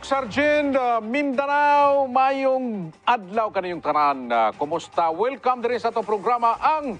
Sargent, Mindanao, mayong adlaw kaniyong tanan. Kumusta? Welcome din sa itong programa ang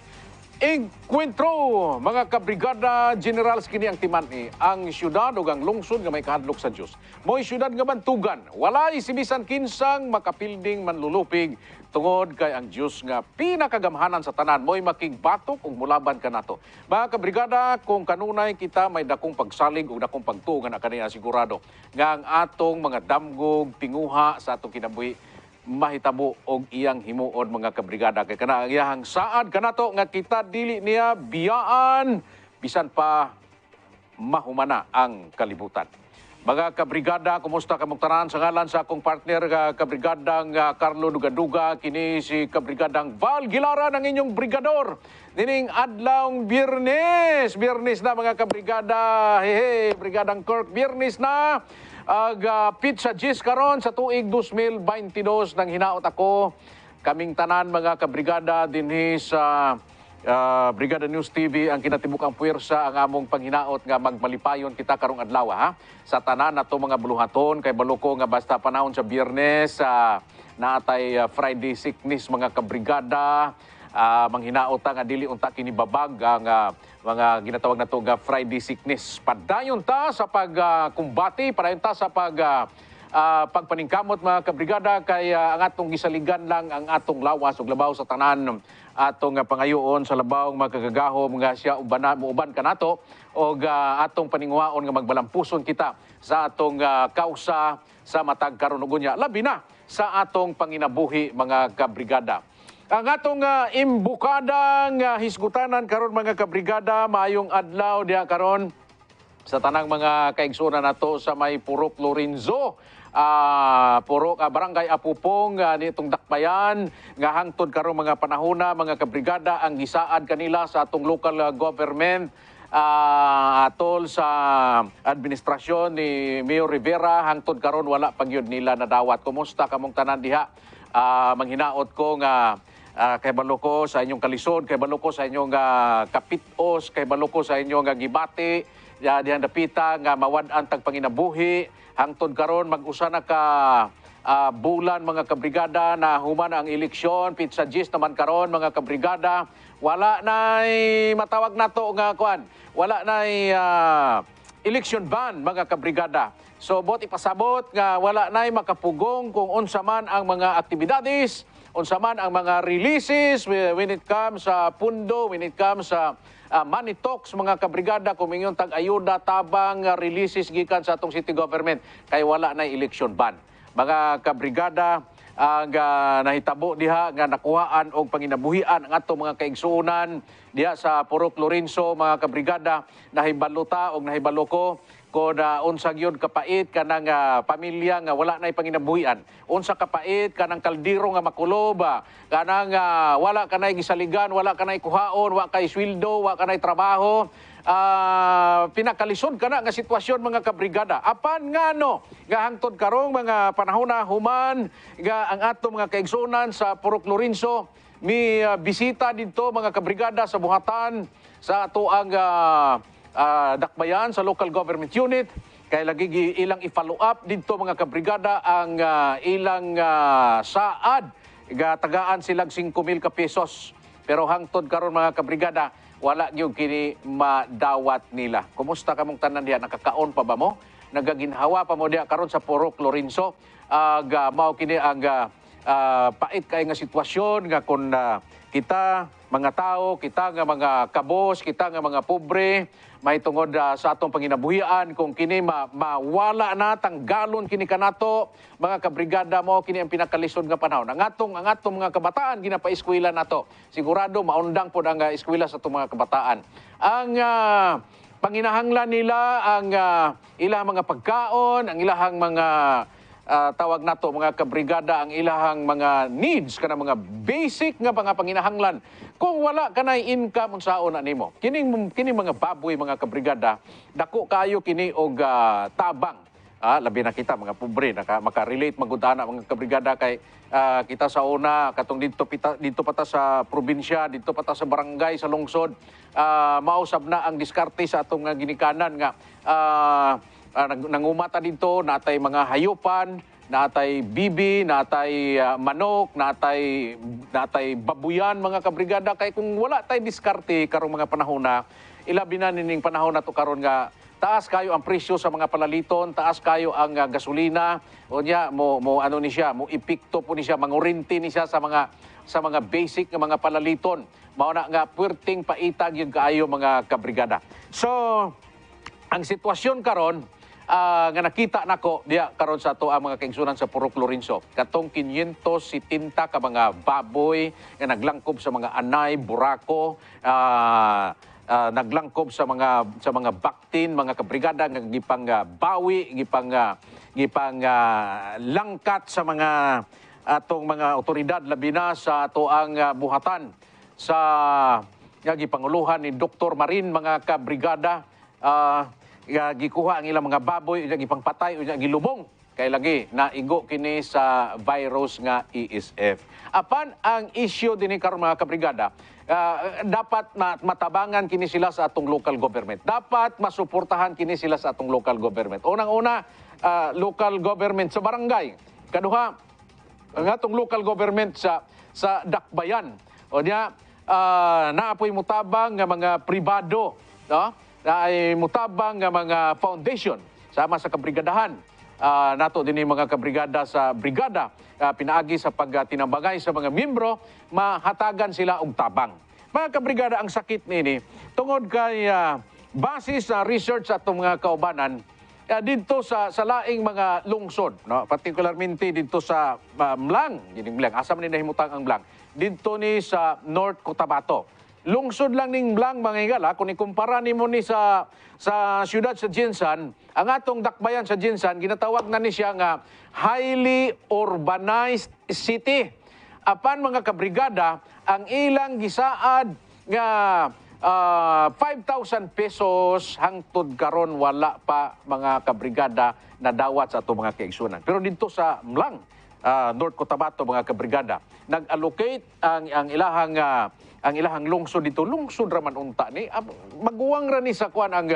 Encuentro. Mga kabrigada, generals kini ang timan ni ang syudad o ang lungsod nga may kahadlok sa Diyos. Mo'y syudad nga bantugan. Walay sibisan kinsang makapilding manlulupig tungod kay ang Diyos nga pinakagamhanan sa tanan. Mo'y makigbatok ug mulaban ka nato. Mga kabrigada, kung kanunay kita may dakong pagsalig o dakong pagtuo nga na kanina sigurado nga ang atong mga damgog, tinguha sa atong kinabuhi mahitabo og iyang himuon mga kabrigada kay kana ang iyang saad kanato nga kita dili niya biyaan bisan pa mahumana ang kalibutan. Mga kabrigada, kumusta kamong tanan? Sa ngalan sa akong partner kabrigadang Carlo Dugaduga, kini si kabrigadang Val Gilara ng inyong brigador. Dining adlawng Biyernes na mga kabrigada. Hey, brigadang Kirk, Biyernes na. Pizza Gis karon sa tuig 2022 nang hinaot ako kaming tanan mga kabrigada dinhi sa Brigada News TV ang kinatibukang puwersa ang among panghinaot nga magmalipayon kita karong adlaw ha sa tanan nato mga buluhaton kay baluko nga basta panahon sa Biyernes naatay Friday sickness mga kabrigada. Manghinaot nga dili unta kini babag ang mga ginatawag na to nga Friday sickness. Padayon ta sa pagkumbati, padayon ta sa pagpaningkamot mga kabrigada kay ang atong gisaligan lang ang atong lawas ug labaw sa tanan atong pangayoon sa labaw mga kagagahom nga siya uban kanato og atong paninguhaon nga magbalampuson kita sa atong kausa sa matag karon ug unya labi na sa atong panginabuhi mga kabrigada. Ang atong imbukadang hisgutanan karon mga kabrigada, maayong adlaw diha karon sa tanang mga kaigsunan nato sa may Purok Lorenzo. Purok Barangay Apupong nitong Dakbayan nga hangtod karon mga panahona mga kabrigada ang gisaad kanila sa atong local government atol sa administrasyon ni Mayor Rivera hangtod karon wala pagyud nila nadawat. Kumusta kamong tanan diha? Manghinaot ko nga kay baloko sa inyong kalisod, kay baloko sa inyong kapitos, kay baloko sa inyong gibati, dihan dapita nga mawad-an tag panginabuhi. Hangtod karon mag-usa na ka bulan mga kabrigada na human ang eleksyon, Pizza Gis naman karon mga kabrigada. Wala nay matawag nato nga kuan. Wala nay election ban mga kabrigada. So bot ipasabot nga wala nay makapugong kung unsa man ang mga aktibidades, unsa man ang mga releases when it comes sa pundo, when it comes sa money talks mga kabrigada, kung mingon tag ayuda tabang releases gikan sa atong city government kay wala na election ban. Mga kabrigada, ang nahitabo diha nga nakuhaan og panginabuhian ang atong mga kaigsuonan diha sa Purok Lorenzo mga kabrigada, nahibaluta og nahibalo ko kung unsa gyud kapait kanang pamilya nga wala nay panginabuhian, unsa kapait kanang kaldero nga makulob, kanang wala kanay gisaligan, wala kanay kuhaon, wala kay sweldo, wala kanay trabaho, pinakalisod kana nga sitwasyon mga kabrigada. Apan ngano nga hangtod karong mga panahon human nga ang atong mga kaigsuonan sa Purok Lorenzo mi bisita dito mga kabrigada sa buhatan sa ato ang Dakbayan sa local government unit kay lagi ilang i-follow up dito mga kabrigada ang ilang saad tagaan silang 5,000 ka pesos pero hangtod karon mga kabrigada wala gyud kini madawat nila. Kumusta kamong tanan diha, nakakaon pa ba mo? Nagaginhawa pa mo diha karon sa Purok Lorenzo? Mao kini ang pait kay nga sitwasyon nga kun kita mga tao, kita nga mga kabos, kita nga mga pobre, may tungod sa atong panginabuhian kung kini mawala na tanggalon kini kanato mga kabrigada mo kini ang pinakalisod nga panahon. Ang atong mga kabataan ginapaeskwela nato. Sigurado maundang pod ang eskwela sa atong mga kabataan. Ang panginahanglan nila ang ilang mga pagkaon, ang ilahang mga tawag nato mga kabrigada ang ilahang mga needs kana mga basic nga mga panginahanglan. Kung wala kanay income unsaon nimo kini mga baboy mga kabrigada dako kayo kini og tabang. Labi na kita mga pobre maka-relate magudana mga kabrigada kay kita sa una katong dito pata sa probinsya, dito pata sa barangay, sa lungsod mausab na ang diskarte sa atong ginikanan nga nangumata dito, natay mga hayupan, natay bibi, natay manok, natay babuyan mga kabrigada. Kay kung wala tay diskarte karong mga panahon na, ilabi na nining panahon na to karon nga taas kayo ang presyo sa mga palaliton, taas kayo ang gasolina, o niya mo ano ni siya, mo ipikto po ni siya, mangurinti ni siya sa mga basic nga mga palaliton. Mao na nga puwerteng paitag yung kaayo mga kabrigada. So ang sitwasyon karon nga nakita nako diya karon sa ato ang mga kaigsunan sa Purok Lorenzo, katong 570 ka mga baboy nga naglangkob sa mga anay, burako, naglangkob sa mga baktin, mga kabrigada nga gipang bawi, gipang langkat sa mga atong mga otoridad labi na sa ato ang buhatan sa nga gipanguluhan ni Dr. Marin mga kabrigada. Gikuha ang ilang mga baboy, gipangpatay, gilubong kay lagi naigo kini sa virus nga ESF. Apan ang issue dinhi karon mga kabrigada, dapat matabangan kini sila sa atong local government. Dapat masuportahan kini sila sa atong local government. Unang-una, local government sa barangay. Kaduha, ang atong local government sa dakbayan. O niya, naapoy mutabang nga mga pribado, no? Na ay mutabang nga mga foundation sama sa kabrigadahan. Nato din yung mga kabrigada sa brigada, pinaagi sa pagtinambangay sa mga miyembro, mahatagan sila og tabang. Mga kabrigada, ang sakit nini tungod kay base sa research sa atong mga kaubanan dito sa laing mga lungsod, no? Particularmente dito sa Mlang, asa man ni nahimutang ang Mlang, dito ni sa North Cotabato. Lungsod lang ning Blang mga higala, kung ikumpara nimo ni sa siyudad sa Jinsan, ang atong dakbayan sa Jinsan, ginatawag na ni siya nga highly urbanized city. Apan mga kabrigada, ang ilang gisaad nga 5,000 pesos hangtod karon wala pa mga kabrigada na dawat sa atong mga kaigsunan. Pero dito sa Mlang, North Cotabato mga kabrigada, nag-allocate ang ilahang lungsod dito, lungsod raman unta ni, maguwang ra ni sa kuan ang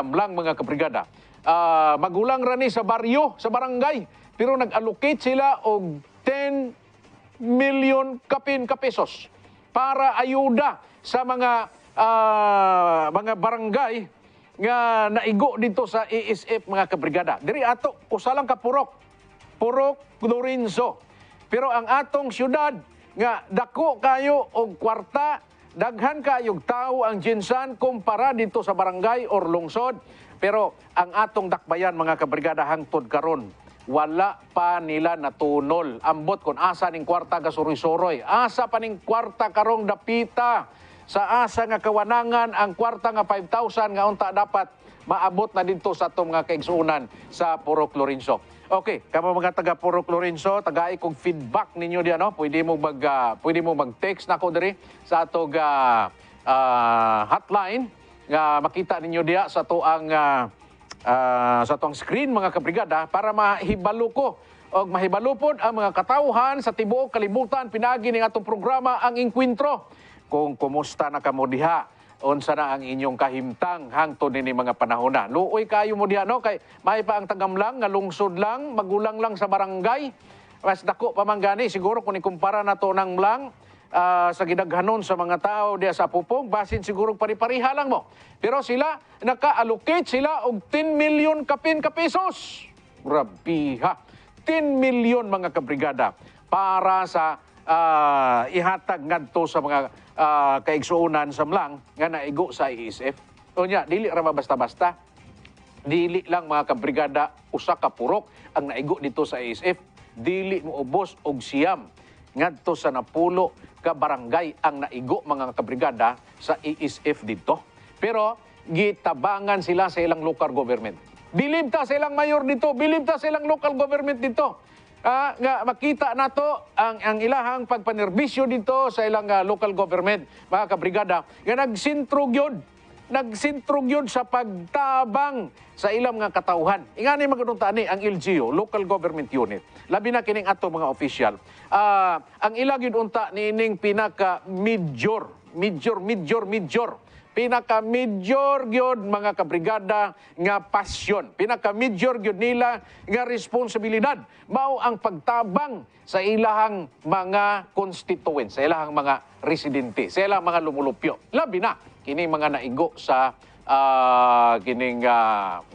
Mlang mga kabrigada. Magulang ra ni sa baryo, sa barangay, pero nag-allocate sila og 10 million kapin ka pesos para ayuda sa mga barangay nga naigo dito sa ESF mga kabrigada. Diri ato usalang ka Purok Lorenzo. Pero ang atong syudad nga dako kayo og kwarta, daghan kayog tao ang Jinsan kumpara dito sa barangay or lungsod. Pero ang atong dakbayan mga kabrigada hangtod karon wala pa nila natunol. Ambot kon asa ning kwarta ga suroy-suroy, asa pa ning kwarta karong dapita, sa asa nga kawanangan ang kwarta nga 5,000 nga unta dapat maabot na dito sa atong mga kaigsuunan sa Purok Lorenzo. Okay, kamo mga taga Purok Lorenzo, tagai kog feedback ninyo diyan, no? Pwede mo mag-text nako diri sa atong hotline nga makita ninyo diya sa tuang screen mga kabrigada para mahibalo ko o mahibalupod ang mga katawhan sa tibuok kalibutan pinaagi ning atong programa ang Engkwentro. Kung kumusta na kamo diha, unsa na ang inyong kahimtang hangtod nini mga panahon na. Luoy kayo mo diha, no? Kay may pa ang tagamlang nga lungsod lang, magulang lang sa barangay. Mas dako pa man gani siguro kung ikumpara nato nang Mlang sa gidaghanon sa mga tao diya sa Pupong, basin siguro pari-pariha lang mo. Pero sila naka-allocate sila og 10 million kapin ka pesos. Grabiha. 10 million mga kabrigada para sa ihatag ngadto sa mga kaigsuunan sa Mlang nga naigo sa ESF. Unya, dili ra basta-basta. Dili lang mga kabrigada usa ka purok ang naigo dito sa ESF. Dili mo ubos og siyam ngadto sa napulo ka barangay ang naigo mga kabrigada sa ESF dito. Pero gitabangan sila sa ilang local government. Bilib ta sa ilang mayor dito, bilib ta sa ilang local government dito. Nga makita nato ang ilahang pagpanerbisyo dito sa ilang local government, mga kabrigada, nga nagsintrog yun sa pagtabang sa ilang mga katauhan. Ingani magdunta ni ang LGU, Local Government Unit. Labi na kining ato mga official. Ang ilang yun unta ni ining pinaka major pinaka-major gyud mga kabrigada nga pasyon, pinaka-major gyud nila nga responsibilidad mao ang pagtabang sa ilahang mga constituents, sa ilahang mga residente, sa ilahang mga lumulupyo. Labi na kini mga naigo sa kining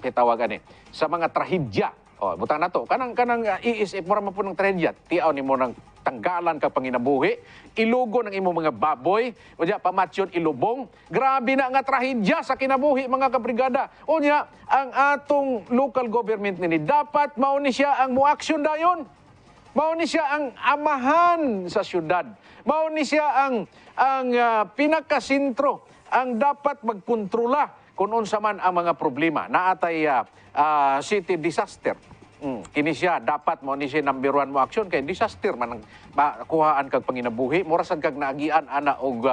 kitawagan sa mga trahedya. O, butang nato kanang iisip mo ra man po ng trahedya, tiaw nimo nang tanggalan ka panginabuhi, ilugo ng imong mga baboy, unya pamatsyon ilubong. Grabe na nga trahedya sa kinabuhi mga kabrigada. Unya ang atong local government nini dapat mao ni siya ang moaksyon dayon. Mao ni siya ang amahan sa syudad. Mao ni siya ang pinakasentro, ang dapat magkontrola kung unsa man ang mga problema. Naatay city disaster. Kini siya dapat mo ni siya number one mo action kay disaster man ang makuhaan kag panginabuhi, mura sad kag naagian ana og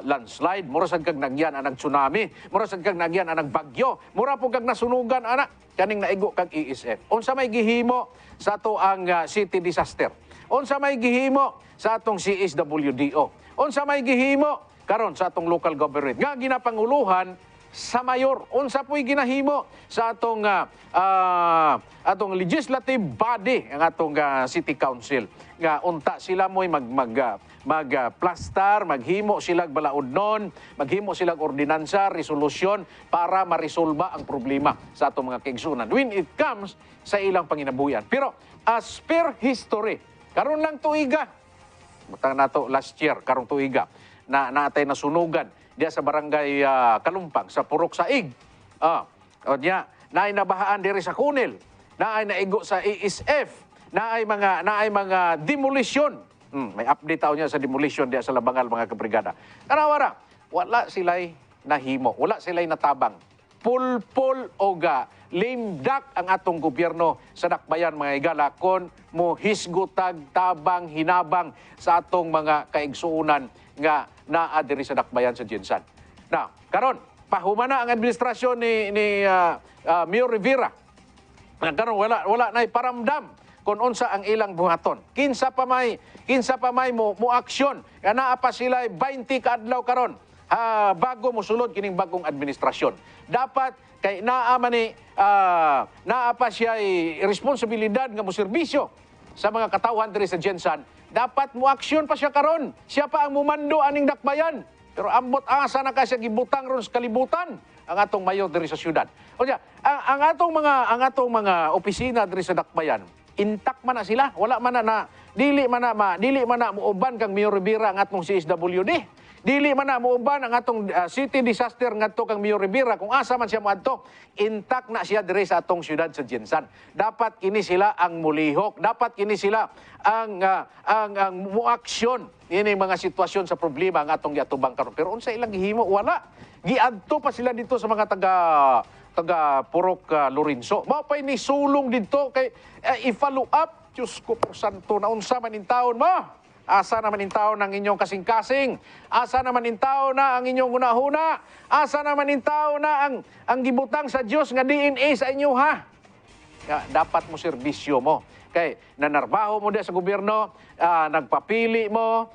landslide, mura sad kag naagian anang tsunami, mura sad kag naagian anang bagyo, mura po kag nasunugan ana kaning naigo kag ESF. Unsa may gihimo sa ato ang city disaster? Unsa may gihimo sa atong CSWDO? Unsa may gihimo karon sa atong local government nga ginapanguluhan sa mayor? Unsa po'y ginahimo sa atong atong legislative body, ang atong city council nga unta sila mo'y magplastar, maghimo silang balaudnon, maghimo silang ordinansa, resolusyon para maresolba ang problema sa atong mga kaigsunan when it comes sa ilang panginabuhian. Pero as per history, karon lang tuiga, butang nato last year, karong tuiga na natay nasunugan diya sa barangay Kalumpang sa Purok Saig. O diya, naay nabahaan diri sa Kunil, naay naigo sa ESF, naay mga demolition. May update taw niya sa demolition diya sa Labangal mga kabrigada. Kanawara, wala sila'y nahimo, wala sila'y natabang. Pulpul oga, lame duck ang atong gobyerno sa dakbayan mga igala kon mo hisgutag tabang hinabang sa atong mga kaigsuunan nga naa diri sa dakbayan sa Jensan. Now, karon pahumana ang administrasyon ni Mayor Rivera. Karon wala nay paramdam kung unsa ang ilang buhaton. Kinsa pa may mo aksyon nga naa pa sila 20 ka adlaw karon bago mosulod kining bagong administrasyon. Dapat kay naa pa siya responsibilidad nga moserbisyo sa mga katawhan diri sa Jensan. Dapat mo aksyon pa siya karon. Siya pa ang mumando aning dakbayan. Pero ambot asa na kasi gibutang ron sa kalibutan ang atong mayor diri sa syudad. O diya, ang atong mga opisina diri sa dakbayan, intact man na sila. Wala man na dili man na muuban kang Mayor Rivera ang atong CSWD. Dili man na muuban ang atong city disaster ngadto kang Mayor Rivera kung asa man siya moadto. Intact na siya diri sa atong syudad sa Jensan. Dapat kini sila ang mulihok, dapat kini sila ang muaksyon ini mga sitwasyon sa problema ang atong giatubang karon. Pero unsa ilang gihimo? Wala. Giadto pa sila dito sa mga taga Purok Lorenzo. Mao pay ni sulong dito kay i-follow up. Diyos ko po santo, na unsa man in taon mo? Asa naman in taon ang inyong kasing-kasing? Asa naman in taon na ang inyong hunahuna? Asa naman in taon na ang gibutang sa Dios nga DNA sa inyo ha? Dapat mo serbisyo mo. Kay nanarbaho mo di sa gobyerno, nagpapili mo,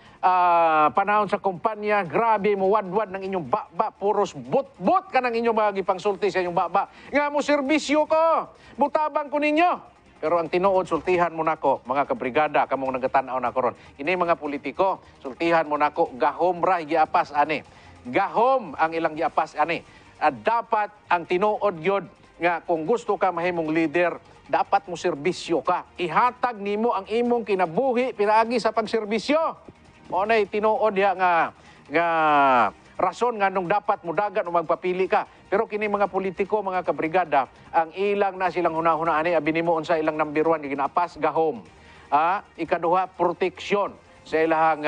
panahon sa kumpanya, grabe mo wadwad ng inyong baba, puros but-but ka ng inyong mga gipangsulti sa inyong baba. Nga mo serbisyo ko, butabang ko ninyo. Pero ang tinuod, sultihan mo nako, mga kabrigada, kamong nagatanaw na ko ron. Ini mga politiko, sultihan mo nako, gahom ra giapas ani. Gahom ang ilang giapas ani. Dapat ang tinuod yun nga kung gusto ka mahimong leader, dapat mo serbisyo ka. Ihatag nimo ang imong kinabuhi pinaagi sa pagserbisyo. Mo nay tinuod ya nga rason nga nung dapat mo dagan o magpapili ka. Pero kini mga politiko, mga kabrigada, ang ilang na silang hunahuna ani abi nimo unsa ilang number 1 nga ginapas gahom. Ikaduha, proteksyon sa ilang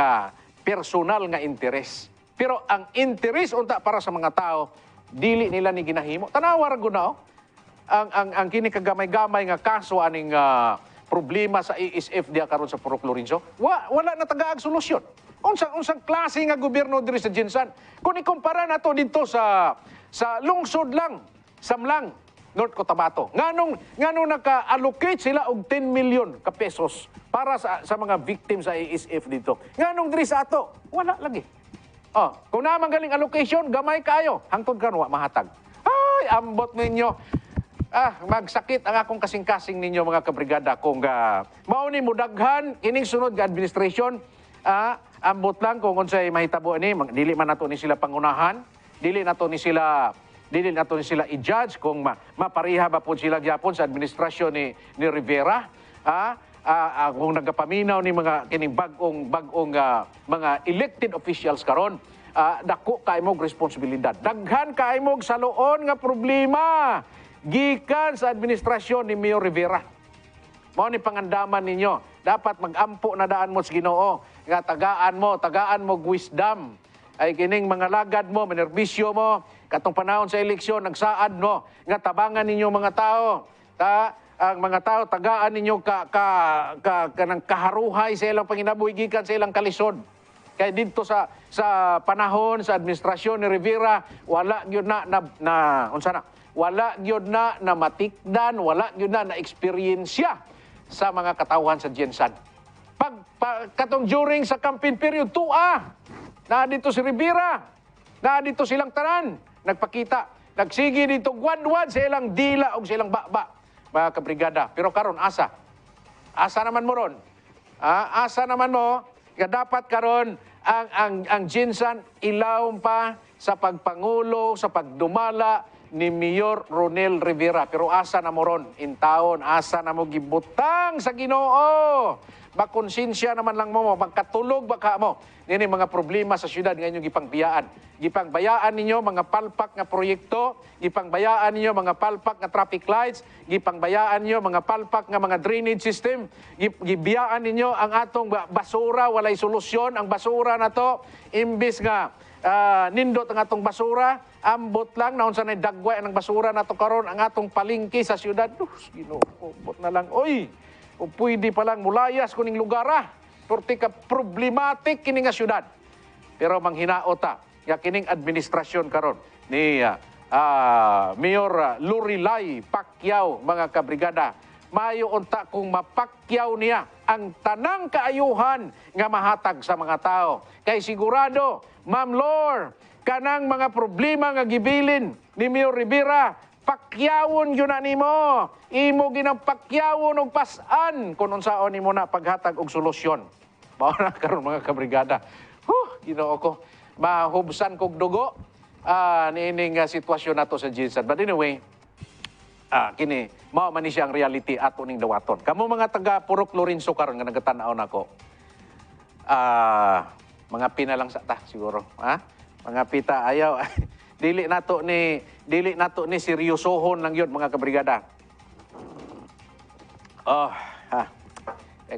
personal nga interes. Pero ang interes unta para sa mga tao, dili nila ni ginahimo. Tanawar gud na ang kini kagamay-gamay nga kaso aning problema sa ESF diya karon sa Purok Lorenzo. Wala na tagaag solusyon. Unsang klase nga gobyerno diri sa Jensan. Kung ikumpara nato dito sa lungsod lang, Samlang, North Cotabato. Nganong naka-allocate sila og 10 million ka pesos para sa mga victim sa ESF dito. Nganong diri sa ato, wala lagi. Oh, kung naman galing allocation, gamay kayo. Hangtod karon wa mahatag. Ay, ambot ninyo. Magsakit ang akong kasing-kasing ninyo mga kabrigada kung mao ni mudaghan kining sunod nga administration. Ambot lang kung unsay mahitabo ni dili man nato ni sila pangunahan, dili nato ni sila i-judge kung mapariha ba po sila gyapon sa administrasyon ni Rivera. Kung nagapaminaw ni mga kining bagong mga elected officials karon, dako kay mog responsibilidad. Daghan kay mog saloon nga problema gikan sa administrasyon ni Mayor Rivera. Mao ni pangandaman ninyo. Dapat mag-ampo na daan mo sa Ginoo nga tagaan mo wisdom. Ay kining mga lagad mo, manerbisyo mo, katong panahon sa eleksyon nagsaad mo nga tabangan ninyo mga tao. Ang mga tao tagaan ninyo kanang kaharuhay sa ilang panginabuhi gikan sa ilang kalisod. Kaya dito sa panahon sa administrasyon ni Rivera, wala gyud wala gyud na matikdan, wala gyud na eksperyensya sa mga katawhan sa Jensan. Katong during sa campaign period, na dito si Rivera, na dito silang tanan, nagpakita, nagsigi dito guwan-guwan sa ilang dila o sa ilang baba, mga kabrigada. Pero karon asa naman mo ron. Asa naman mo, dapat karon ang Jensan ilaw pa sa pagpangulo, sa pagdumala ni Mayor Ronel Rivera. Pero asa na mo ron in taon, asa na mo gibutang sa Ginoo. Makonsensya naman lang mo, magkatulog baka mo. Nini mga problema sa syudad nga inyong gipangbayaan. Gipangbayaan ninyo mga palpak nga proyekto, gipangbayaan ninyo mga palpak nga traffic lights, gipangbayaan ninyo mga palpak nga mga drainage system, gibiyaan ninyo ang atong basura, walay solusyon ang basura na to, imbis nga nindot ang atong basura, ambot lang na unsa nay dagway ang basura nato karon ang atong palingki sa syudad. Ginoo, ambot na lang. Oy, o pwede pa lang mulayas kuning lugar Porti ka problematic kini nga syudad. Pero manghinaot nga kining administrasyon karon ni Mayor Lurilay Pacquiao, mga kabrigada, mayo unta kung mapakyaw niya ang tanang kaayuhan nga mahatag sa mga tao. Kay sigurado, Ma'am Lor, kanang mga problema nga gibilin ni Mayor Rivera, pakyawon yun na nimo. Imo ginang pakyawon og pasan kung unsaon nimo na paghatag og solusyon. Mao na karon mga kabrigada. Ginoo ko, mahubsan kog dugo niining sitwasyon nato sa Jensan. But anyway, kini mao man ni siya ang reality ato ning dawaton. Kamo mga taga Purok Lorenzo karon nga nagatanaw nako. Mga pina lang sa ta siguro, Mga pita ayaw dili nato ni seryosohon lang yun mga kabrigada.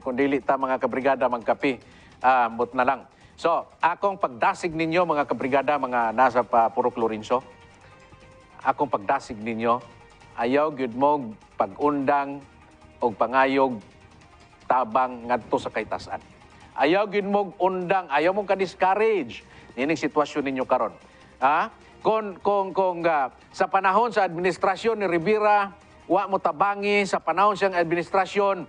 Kung dili ta mga kabrigada magkapi, but na lang. So, akong pagdasig ninyo mga kabrigada, mga nasa Purok Lorenzo, akong pagdasig ninyo, ayaw gyud mo pag-undang og pangayog tabang ngadto sa kaytasan. Ayaw gyud mo undang, ayaw mo ka-discourage nining sitwasyon ninyo karon. Kung sa panahon sa administrasyon ni Rivera, wa mo tabangi sa panahon siyang administrasyon,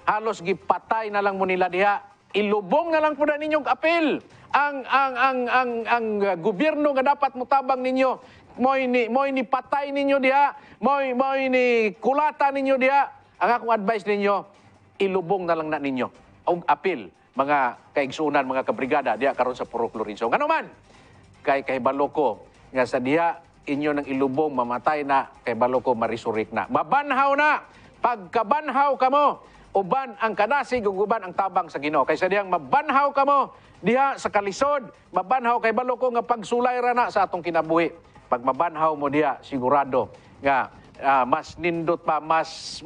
halos gipatay na lang mo nila diha. Ilubong na lang po na ninyong apel ang gobyerno nga dapat mo tabang ninyo. Moy ni patay ninyo diha, moy ni kulata ninyo diha. Ang akong advice ninyo, ilubong na lang na ninyo og apel, mga kaigsunan, mga kabrigada diha karon sa Purok Lorenzo. Ngano man kay baloko nga sa diha inyo nang ilubong mamatay na, kay baloko marisurek na. Mabanhaw na. Pagkabanhaw kamo, uban ang kadasig ug uban ang tabang sa Ginoo. Kaysa diyang mabanhaw kamo diha sa kalisod, mabanhaw kay baloko nga pagsulay ra na sa atong kinabuhi. Pag mabanhaw mo diha, sigurado nga mas nindot pa, mas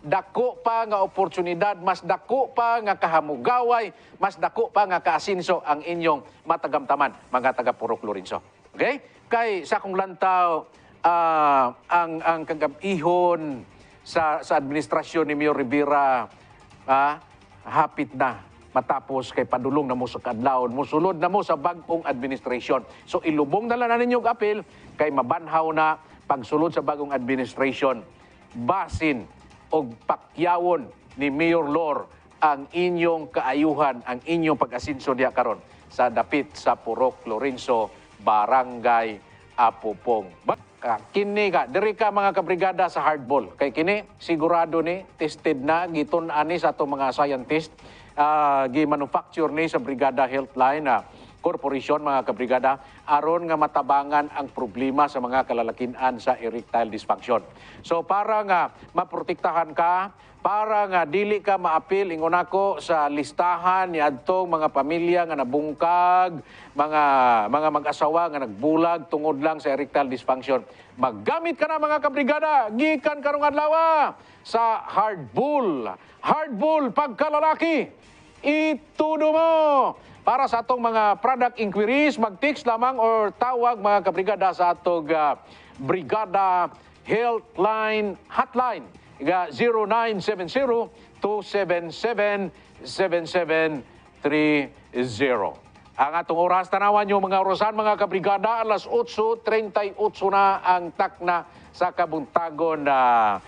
dako pa nga oportunidad, mas dako pa nga kahamugaway, mas dako pa nga kaasinso ang inyong matagamtaman, mga taga Purok Lorenzo. Okay? Kay sa akong lantaw, ang kagabihon sa administrasyon ni Mayor Rivera, hapit na matapos kay padulong na mo sa kadlawon, musulod na mo sa bagong administrasyon. So ilubong na lang na ninyong apel kay mabanhaw na pagsulod sa bagong administrasyon, basin o pakyawon ni Mayor Lor ang inyong kaayuhan, ang inyong pag-asinso diha karon sa dapit sa Purok Lorenzo, Barangay Apupong. Kini ka, diri ka mga kabrigada sa hardball. Kay kini, sigurado ni, tested na, gitun-an ni sa itong mga scientist, gi-manufacture ni sa Brigada Healthline Corporation, mga kabrigada, aron nga matabangan ang problema sa mga kalalakinan sa erectile dysfunction. So para nga maprotektahan ka, para nga dili ka maapil ingon ako sa listahan ni adtong mga pamilya nga nabungkag, mga mag-asawa nga nagbulag tungod lang sa erectile dysfunction. Maggamit ka na mga kabrigada, gikan karong adlaw sa Hardbull. Hardbull pagkalalaki, itudo mo. Para sa atong mga product inquiries, mag-text lamang or tawag mga kabrigada sa atong Brigada Healthline Hotline. 0970-277-7730. Ang atong oras, tanawan nyo mga orasan, mga kabrigada, alas 8:38 na ang takna sa kabuntagon na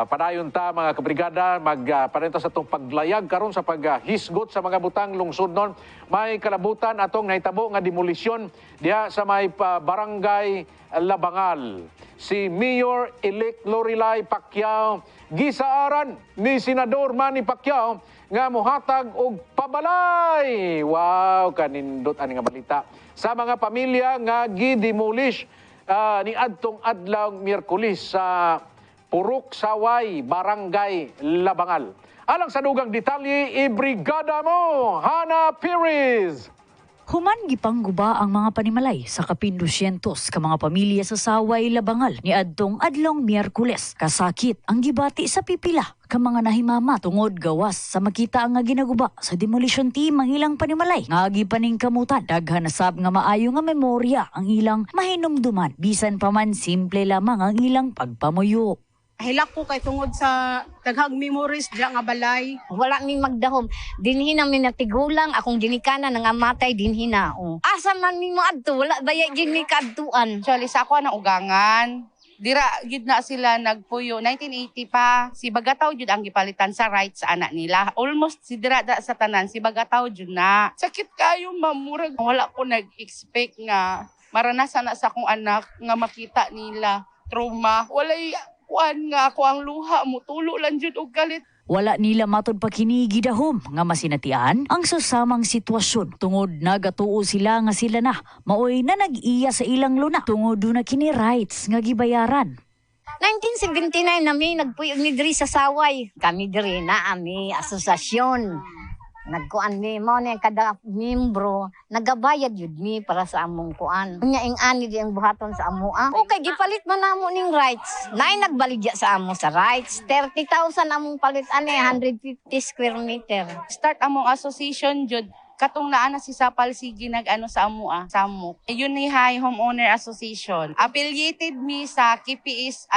padayon ta mga kabrigada, magpanenta sa itong paglayag karon sa paghisgot sa mga butang lungsod nun. May kalabutan atong nahitabo nga demolisyon diha sa may barangay Labangal. Si Mayor-elect Lorelai Pacquiao gisaaran ni Senador Manny Pacquiao nga mohatag og pabalay. Wow, kanindot ani nga balita sa mga pamilya nga gi-demolish ni adtong adlaw Miyerkules sa Purok Saway, Barangay Labangal. Alang sa dugang detalye, ibrigada mo, Hana Perez! Human gipangguba ang mga panimalay sa kapin 200 ka mga pamilya sa Saway, Labangal ni adtong adlong Miyerkules. Kasakit ang gibati sa pipila ka mga nahimama tungod gawas sa makita ang nga ginaguba sa demolition team ang ilang panimalay nga gipaning kamutan. Daghan na sab nga maayo nga memorya ang ilang mahinumduman bisan pa man simple lamang ang ilang pagpamuyo. Hilak ko kay tungod sa daghang memories diya nga balay. Wala mi magdahom. Dinhi na mi natigulang akong ginikana nga matay dinhi na. Asa man mi mo adto wala baya gid mi kaadtuan. Actually sa ako na ugangan. Dira gid na sila nagpuyo 1980 pa. Si Bagataw jud ang gipalitan sa rights sa anak nila. Almost si dira da sa tanan si Bagataw jud na. Sakit kayo mamurag. Wala ko nag-expect nga maranasan na sa akong anak nga makita nila trauma. Walay kuan nga ako ang luha mo tulo lang jud og galit. Wala nila matod pa kini gidahom nga masinatian ang sasamang sitwasyon tungod nagatuo sila nga sila na maoy na nag-iya sa ilang luna tungod na kini rights nga gibayaran. 1979 nami nagpuyog ni diri sa Saway. Kami diri na ami asosasyon. Nagkuan mi mo ni kada membro nagabayad yun mi para sa among kuan. Unya ing ani di ang buhaton sa amoa. Okay gipalit man namo ning rights. Nay nagbaligya sa amo sa rights. 30,000 among palit ani 150 square meter. Start among association jud katong naa na si Sapal sige nag-ano sa amoa, Samok. Unihay Homeowner Association. Affiliated mi sa KPS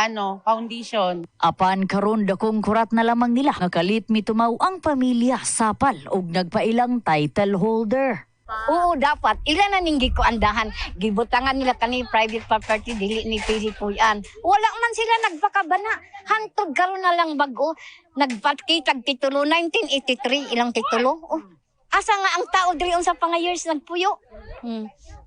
Foundation. Apan karon dakong kurat na lamang nila nga kalit mitumaw ang pamilya Sapal og nagpailang title holder. Oo, dapat. Ilan na ning gikuandahan. Gibutangan nila kani private property dili ni pilipuyan. Wala man sila nagpakabana. Hantod karon na lang bago. Nagpatkitag titulo 1983 ilang titulo. Asa nga ang tao diri unsa pa nga years nagpuyo?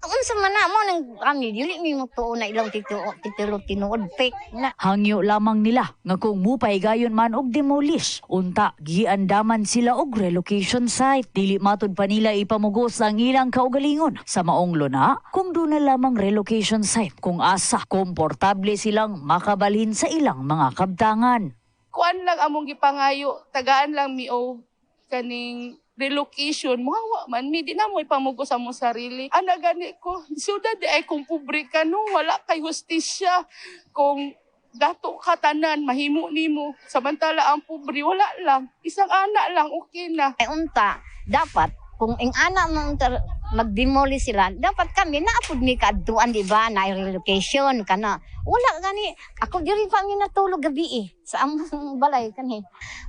Unsa man na mo nang kami dili mi mo tuo na ilang titulo tinuod fake na. Hangyo lamang nila nga kung mupay gayon man og demolish unta giandaman sila og relocation site. Dili matud pa nila ipamugos ang ilang kaugalingon sa maong luna kung doon na lamang relocation site kung asa komportable silang makabalhin sa ilang mga kabtangan. Kuan lang among gipangayo, tagaan lang mi kaning relocation, mahawa man, mi di na mo ipamugos sa mong sarili. Ana gani ko, siyudad di ay kung pobre ka no, wala kay hustisya. Kung dato ka tanan, mahimo nimo. Samantala ang pobre, wala lang. Isang anak lang, okay na. Ay unta, dapat kung ing ana mo mag-demolish sila, dapat kami naapod mi kaadtuan di ba na relocation kana. Wala gani, ako diri pa mi natulog gabi sa among balay kanhi.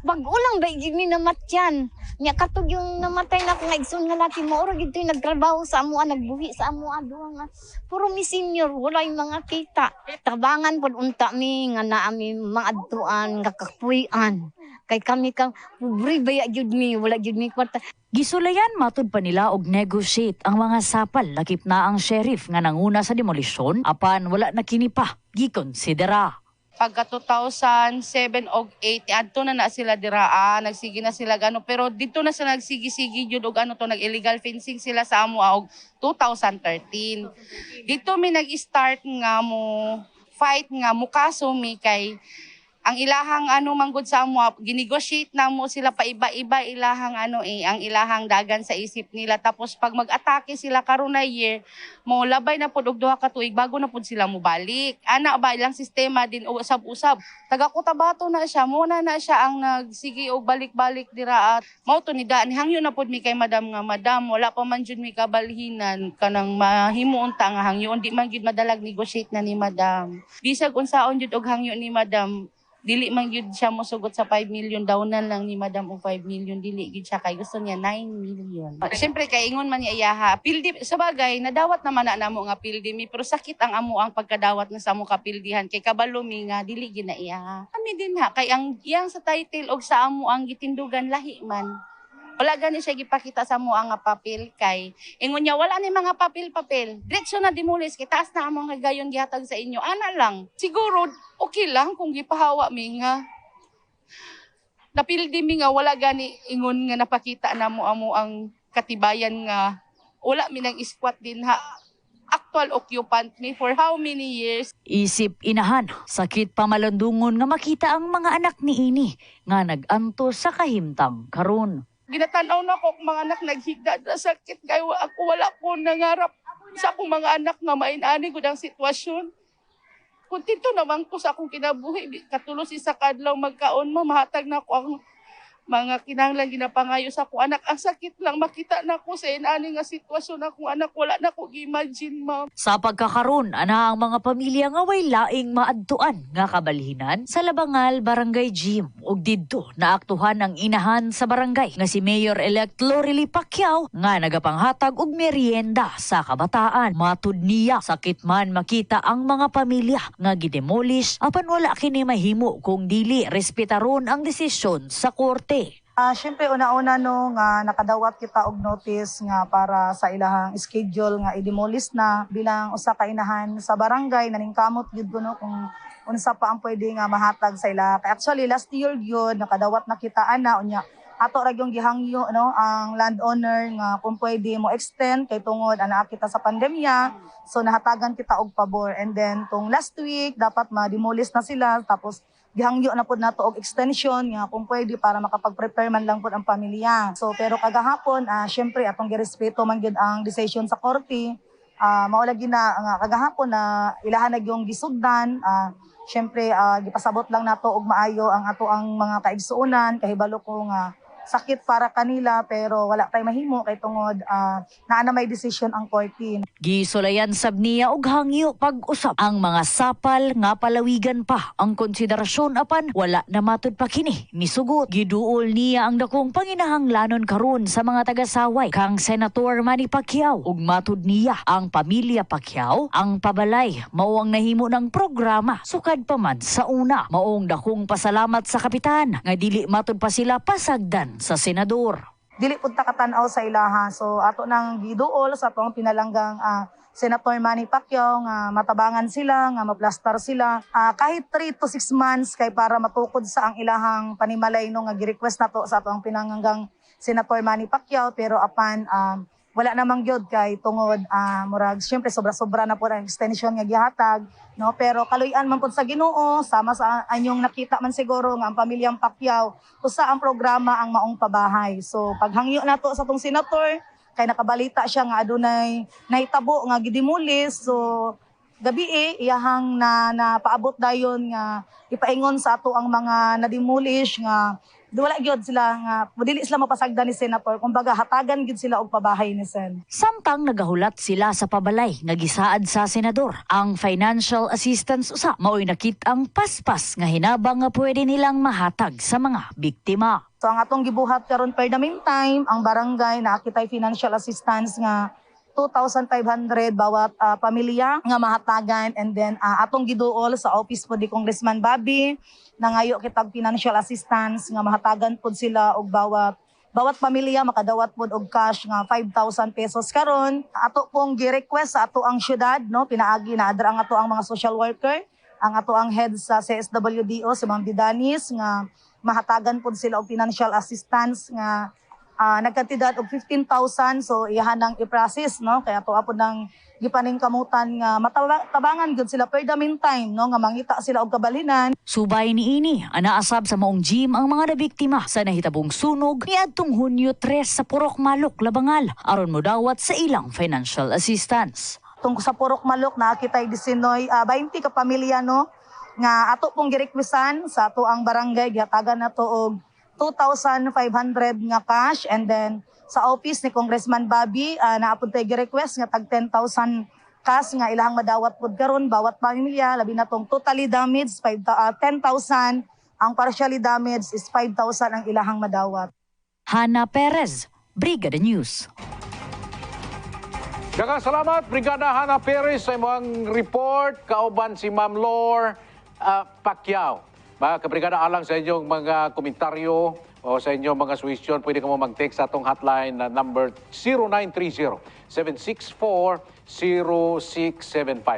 Bag-ulang ba gid mi namatyan. Nya katog yung namatay na akong igsoon nga laki mo ora gid nagtrabaho sa amo nagbuhi sa amo duha nga. Puro mi senior, wala yung mga kita. Tabangan pod unta mi nga naa mi mga adtuan nga kapuy-an. Kay kami kang pobre baya jud mi, wala jud mi kwarta. Gisulayan matud pa nila og negotiate ang mga sapal lakip na ang sheriff nga nanguna sa demolisyon apan wala na kini pa gikonsidera. Pagka 2007 og 8 adto na sila diraa, nagsige na sila gano pero dito na sila nagsigi-sigi jud og ano to nag-illegal fencing sila sa amo og 2013. Dito mi nag-start nga mo fight nga mo kaso mi kay ang ilahang ano manggod sa amo ginegotiate na mo sila pa iba-iba ilahang ano ang ilahang dagan sa isip nila tapos pag mag-atake sila karon na year mo labay na pud og duha ka tuig bago na pud sila mo balik ana ba ilang sistema din usab-usab taga Cotabato na siya muna na siya ang nagsige og balik-balik dira at mao to ni hangyo na pud mi kay madam nga madam wala pa man jud mi kabalhinan kanang mahimo unta nga hangyo di man gid madalag negotiate na ni madam bisag unsaon jud og hangyo ni madam. Dili man gyud siya mosugot sa 5 million dawnan lang ni madam og 5 million dili gyud siya kay gusto niya 9 million. Siyempre kay ingon man niya iyaha pildi sa bagay nadawat naman na namo nga pildi mi pero sakit ang amo ang pagkadawat na sa amo kapildihan kay kabalo mi nga dili gyud na iyaha. Kami din ha kay ang iyang sa title og sa amo ang gitindugan lahi man. Wala gani siya gipakita sa mo ang papel kay ingon niya wala ni mga papel. Diretso na demolis kay taas na among gayon gihatag sa inyo. Ana lang. Siguro okay lang kung gipahawa mi nga. Napildi mi nga wala gani ingon nga napakita na mo amo ang katibayan nga wala mi nang squat din ha. Actual occupant mi for how many years? Isip inahan, sakit pamalandungon nga makita ang mga anak ni ini nga nag-anto sa kahimtang karon. Ginatanaw na ko mga anak naghigda na sakit kayo ako wala ko nangarap sa akong mga anak nga mainani gud ang sitwasyon. Kontento naman ko sa akong kinabuhi katulos isa kadlaw magkaon mahatag na ko ang mga kinahanglan ginapangayo sa akong anak. Ang sakit lang makita na ko sa inani nga sitwasyon akong anak wala na ko gi-imagine ma'am. Sa pagkakaroon, ana ang mga pamilya nga way laing maadtuan nga kabalhinan sa Labangal Barangay Gym ug didto naaktuhan ang inahan sa barangay nga si Mayor-elect Lorely Pacquiao nga nagapanghatag og merienda sa kabataan. Matud niya sakit man makita ang mga pamilya nga gidemolish apan wala kini mahimo kung dili respetaron ang desisyon sa korte. Siyempre una-una no nga nakadawat kita og notice nga para sa ilahang schedule nga i-demolish na bilang usa ka inahan sa barangay naningkamot gyud kuno kung unsa pa ang pwede nga mahatag sa ila. Actually last year gyud nakadawat na kita ana unya ato ra gyung gihangyo no ang landowner nga kung pwede mo extend kay tungod ana kita sa pandemya so nahatagan kita og pabor and then tung last week dapat ma-demolish na sila tapos gihangyo na pud nato og extension nga kung pwede para makapag-prepare man lang pud ang pamilya. So pero kagahapon syempre atong girespeto man gyud ang decision sa korte. Mao lagi na nga kagahapon na ilahan na gyung gisugdan. Syempre gipasabot lang nato og maayo ang ato ang mga kaigsuonan kahibalo ko nga sakit para kanila pero wala tay mahimo kay tungod naa na may decision ang korte. Gisulayan sab niya og hangyo pag-usap ang mga sapal nga palawigan pa ang konsiderasyon apan wala na matud pa kini misugot. Giduol niya ang dakong panginahanglanon karon sa mga taga-Saway kang Senator Manny Pacquiao ug matud niya ang pamilya Pacquiao ang pabalay mao ang nahimo ng programa sukad pa man sa una. Maong dakong pasalamat sa kapitan nga dili matud pa sila pasagdan sa senador. Dili pud ta katan-aw sa ilaha. So ato nang giduol sa atong pinalanggang Senator Manny Pacquiao nga matabangan sila, nga maplastar sila. Kahit 3 to 6 months kay para matukod sa ang ilahang panimalay no nga gi-request nato sa atong pinalanggang Senator Manny Pacquiao pero apan wala namang gyud kay tungod murag syempre sobra-sobra na po ang extension nga gihatag no pero kaluy-an man pud sa Ginoo sama sa anyong nakita man siguro nga ang pamilyang Pacquiao usa ang programa ang maong pabahay. So paghangyo nato sa tong senator kay nakabalita siya nga adunay nahitabo nga gidemolis so gabi iyahang na paabot dayon nga ipaingon sa ato ang mga nademolish nga wala gyud sila nga dili sila mapasagdan ni senator kumbaga hatagan gyud sila og pabahay ni sen. Samtang nagahulat sila sa pabalay nga gisaad sa senador ang financial assistance usa mao'y nakit-ang paspas nga hinabang nga pwede nilang mahatag sa mga biktima. So ang atong gibuhat karon per the meantime ang barangay nakakitay financial assistance nga 2,500 bawat pamilya nga mahatagan, and then atong giduol sa office po di Congressman Bobby nangayo kitag financial assistance nga mahatagan pod sila og bawat pamilya makadawat pod og cash nga 5,000 pesos karon. Ato pong gi-request sa ato ang syudad, no, pinaagi na adra ang ato ang mga social worker, ang ato ang head sa CSWDO si Ma'am Bidanis nga mahatagan pod sila og financial assistance nga nagkantidad og 15,000. So iyahan nang i-process, no, kaya ato apod nang gipaningkamutan nga matabangan gud sila per the meantime, no, nga mangita sila og kabalinan. Subay ni ini, anaasab sa maong gym ang mga nabiktima sa nahitabong sunog niadtong Hunyo 3 sa Purok Malok, Labangal aron modawat sa ilang financial assistance. Tungkol sa Purok Malok na kitay 20 ka pamilya, no, nga ato pong girequestan sa ato ang barangay gihatagan nato og 2,500 nga cash, and then sa office ni Congressman Bobby naapod tay gi-request nga tag 10,000 cash nga ilahang madawat pod karon bawat pamilya, labi na tong totally damaged 10,000, ang partially damaged is 5,000 ang ilahang madawat. Hana Perez, Brigada News. Daghang salamat, Brigada Hana Perez, sa imong report. Kauban si Ma'am Lor Pacquiao. Mga kabrigada, alang sa inyong mga komentaryo o sa inyong mga suwestyon, pwede ka mo mag-text sa atong hotline na number 0930-764-0675.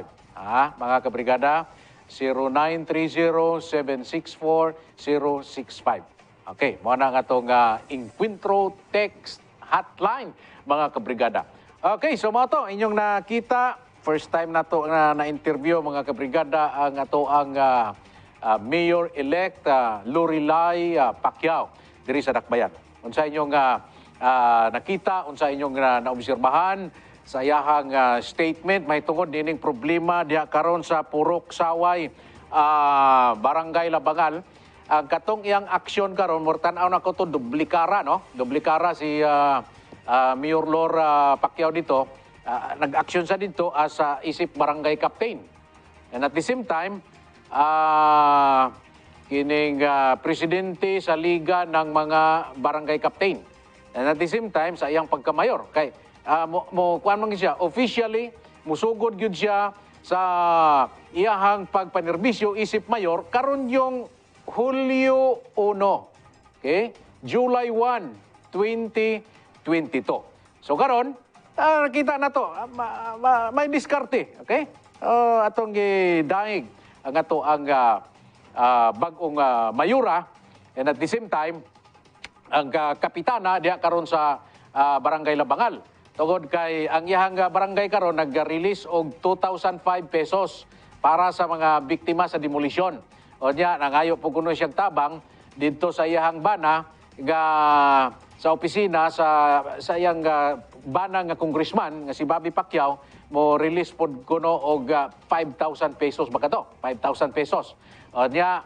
Mga kabrigada, 0930-764-0665. Okay, muna nga itong Encuentro text hotline, mga kabrigada. Okay, so mga to, inyong nakita, first time na to na-interview, mga kabrigada, ang ato ang Mayor-elect Lorelai Pacquiao diri sa Dakbayan. Unsa inyong nakita, unsa inyong naobserbahan sa iyahang statement, may tungod dining problema diha karon sa Purok Saway, Barangay Labangal. Ang katong iyang aksyon karon, mortan-aw na ko to duplikara, no? Duplikara si Mayor Lor Pacquiao dito, nag-aksyon sa dito as isip barangay captain. And at the same time, kining presidente sa liga ng mga barangay captain. And at the same time, sa iyang pagkamayor. Kay, kuan man siya, officially, musugod yun siya sa iyahang pagpanerbisyo isip mayor, karon yung Hulyo 1. Okay? July 1, 2022. So karon, nakita na to, may diskarte. Okay? Atong gidaig ang ato ang bagong mayura, and at the same time ang kapitana diha karon sa Barangay Labangal. Tungod kay ang iyang barangay karon nag-release og 2,005 pesos para sa mga biktima sa demolisyon. O niya, nangayo po kuno siyang tabang dito sa iyang bana sa opisina sa iyang bana nga congressman nga si Bobby Pacquiao, mo release po kuno og 5,000 pesos baka to, 5,000 pesos. O niya,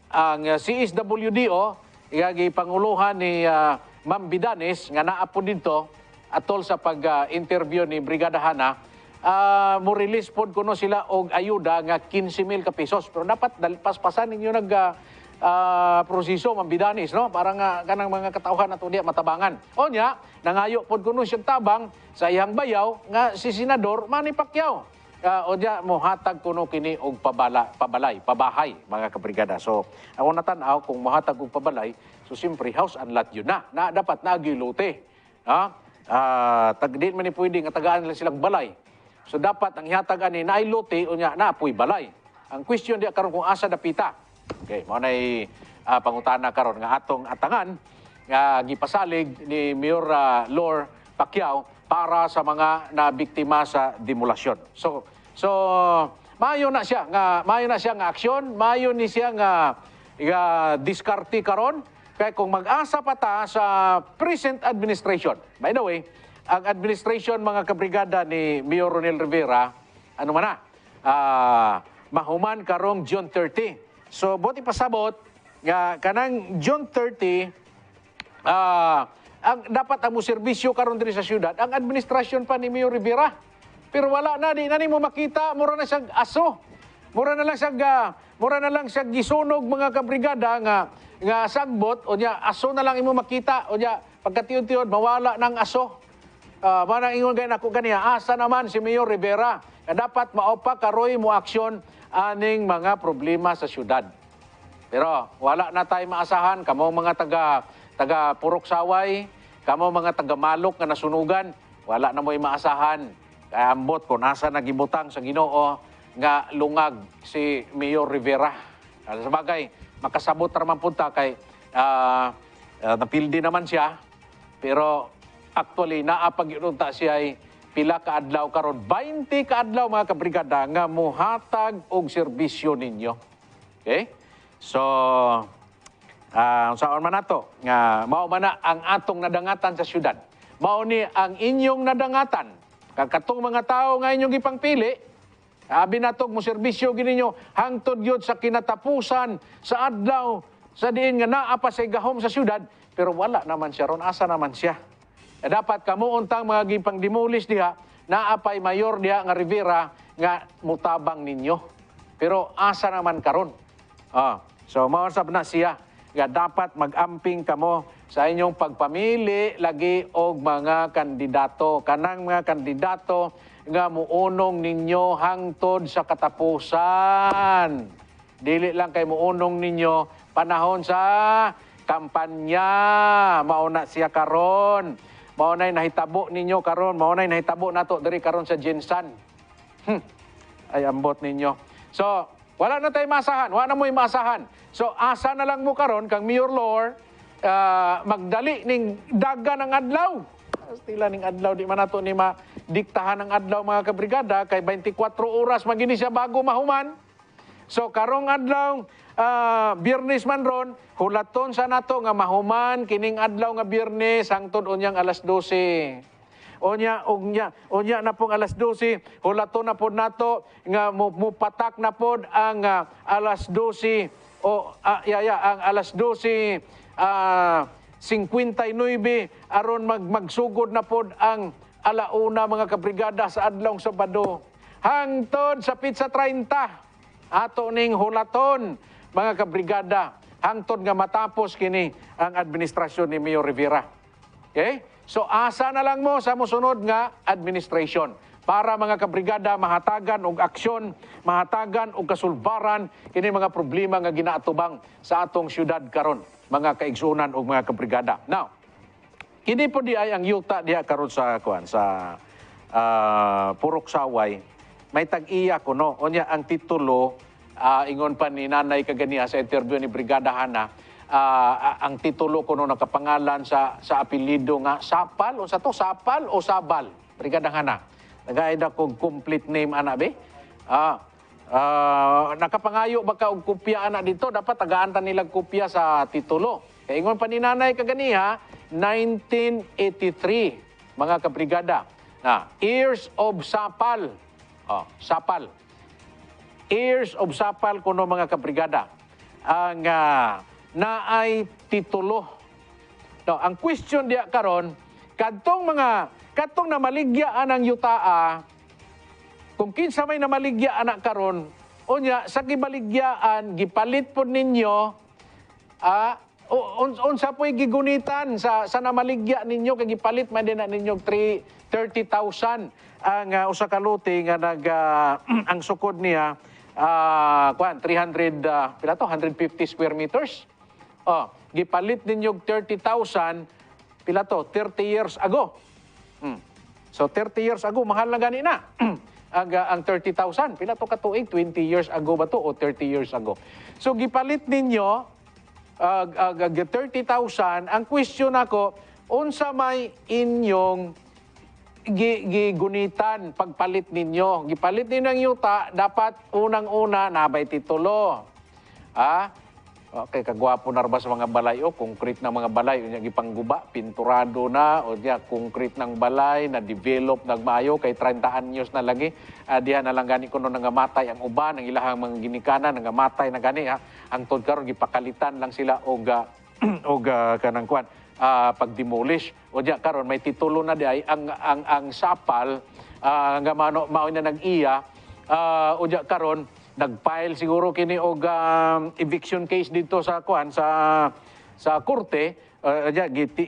ang CSWDO, igagi panguluhan ni Ma'am Bidanis, nga naapod dito, atol sa pag-interview ni Brigada Hana, mo release po kuno sila og ayuda nga 15,000 ka pesos. Pero dapat paspasan ninyo proseso, Ma'am Bidanis, no? Para nga kanang mga katauhan ato diya matabangan. O niya, nangayo pod kuno siyang tabang sa iyang bayaw nga si Senador Manny Pacquiao. O diya, mohatag kuno kini og pabahay, mga kabrigada. So, ako natanaw kung mohatag og pabalay, so siyempre, house and lot yun na dapat nagilote. Tagdin man ni pwede nga tagaan lang silang balay. So, dapat ang ihatag ani na ay lote o niya na apoy balay. Ang question diya karon kung asa dapita. Okay, mo nay pangutana karon nga atong atangan nga gipasalig ni Mayor Lor Pacquiao para sa mga nabiktima sa demolasyon. So maayo na siya nga aksyon, maayo ni siya nga diskarte karon kay kung mag-asa pa ta sa present administration. By the way, ang administration, mga kabrigada ni Mayor Ronel Rivera, ano man na, mahuman karong June 30. So, buti pasabot, kanang June 30, ang dapat ang serbisyo karon diri sa syudad, ang administrasyon pa ni Mayor Rivera. Pero wala na, di na mo makita, mura na siyang aso. Mura na lang siya gisunog, mga kabrigada, nga sagbot, o niya, aso na lang imo makita, o niya, pagkatiyon-tiyon, mawala ng aso. Manang ingon kayo nako kaniya, asa naman si Mayor Rivera na dapat maopa karoy mo aksyon aning mga problema sa syudad. Pero wala na tayo maasahan, kamo mga taga Purok Saway, kamo mga taga Malok nga nasunugan, wala na mo'y maasahan. Kaya ambot ko nasa nagibutang sa Ginoo nga lungag si Mayor Rivera. Sa bagay, makasabot naman punta kay napildi naman siya, pero actually naapag-irunta siya ay pila ka adlaw karon 20 ka adlaw mga kabrigada nga muhatag og serbisyo ninyo. Okay? So, saan man nato nga mao man na ang atong nadangatan sa syudad. Mao ni ang inyong nadangatan. Katong mga tao nga inyong ipangpili, abi natog mo serbisyo gininyo hangtod gyud sa kinatapusan sa adlaw sa diin nga naa pa sa gahom sa syudad, pero wala naman siya ron. Asa naman siya? Dapat kamo untang mga gipang demolis diha, naa pay mayor diha nga Rivera nga mutabang ninyo. Pero asa naman karon? So mausap na siya nga dapat mag-amping kamo sa inyong pagpamili lagi og mga kandidato. Kanang mga kandidato nga muunong ninyo hangtod sa katapusan. Dili lang kay muunong ninyo panahon sa kampanya. Mauna siya karon. Maunay nahitabo ninyo karon. Maunay nahitabo nato diri karon sa Jinsan. Ay ambot ninyo. So, wala na tayo masahan. Wala na mo'y masahan. So, asa na lang mo karon kang Mayor Lor, magdali ning daga ng adlaw. Tila ning adlaw, di man nato ni madiktahan ng adlaw mga kabrigada, kay 24 oras magini siya bago mahuman. So, karong adlaw, Biyernes man ron, hulaton sa nato nga mahuman, kining adlaw nga Biyernes, hangtod unyang alas 12. Onya na pong alas 12, hulaton na po nato nga mupatak na po ang alas 12 ang alas 12 59 aron magsugod na po ang alauna mga kabrigada sa adlong Sabado. Hangtod sa pizza 30 ato ning hulaton mga kabrigada hangtod nga matapos kini ang administrasyon ni Mayor Rivera. Okay? So asa na lang mo sa mosunod nga administration para mga kabrigada mahatagan og aksyon, mahatagan og kasulbaran kini mga problema nga ginaatubang sa atong syudad karon, mga kaigsunan og mga kabrigada. Now, kini po di ay ang yuta diha karon sa Purok Saway. May tag-iya ko no, unya ang titulo ingon pa ni Nanay kaganiya sa interview ni Brigada Hana. Ang titulo ko no nakapangalan sa apelyido nga Sapal o sa to Sapal o Sabal, Brigada Hana. Nagaida kog complete name ana be. Nakapangayo ba ka og kopya ana dito, dapat tagaan nila kopya sa titulo. Kay ingon pa ni Nanay kaganiha 1983 mga kabrigada. Years of Sapal. Sapal. Years of Sapal kuno mga kabrigada. Ang naay titulo. No, ang question diya karon, kadtong namaligyaan ang yutaa, kung kinsa may namaligyaan na karon, unya sa gibaligyaan gipalit po ninyo unsa po'y gigunitan sa namaligya ninyo kay gipalit man din na ninyo 30,000 ang usa ka lote nga ang sukod niya 300 pila to 150 square meters. Gipalit ninyo 30,000 pila to 30 years ago. So 30 years ago mahal na gani na. ang 30,000 pila to ka tuig 20 years ago ba to o 30 years ago. So gipalit ninyo 30,000. Ang question ako, unsa may inyong gigunitan pagpalit ninyo? Gipalit ninyo ang yuta, dapat unang-una nabay titulo. Okay, kagwapo na ba sa mga balay? Concrete na mga balay. Unya gipangguba, pinturado na. O diya, concrete ng balay, na-develop, nagmayo, kay 30 anyos na lagi. Diya na lang gani kuno nangamatay ang uban, ang ilahang mga ginikanan, nangamatay na gani. Ang tod karon gipakalitan lang sila og kanang kwan, pag-demolish. O diya, karon may titulo na diay. Ang sapal, nga mao na nag-iya, o diya karon, nag-file siguro kini og eviction case dito sa korte,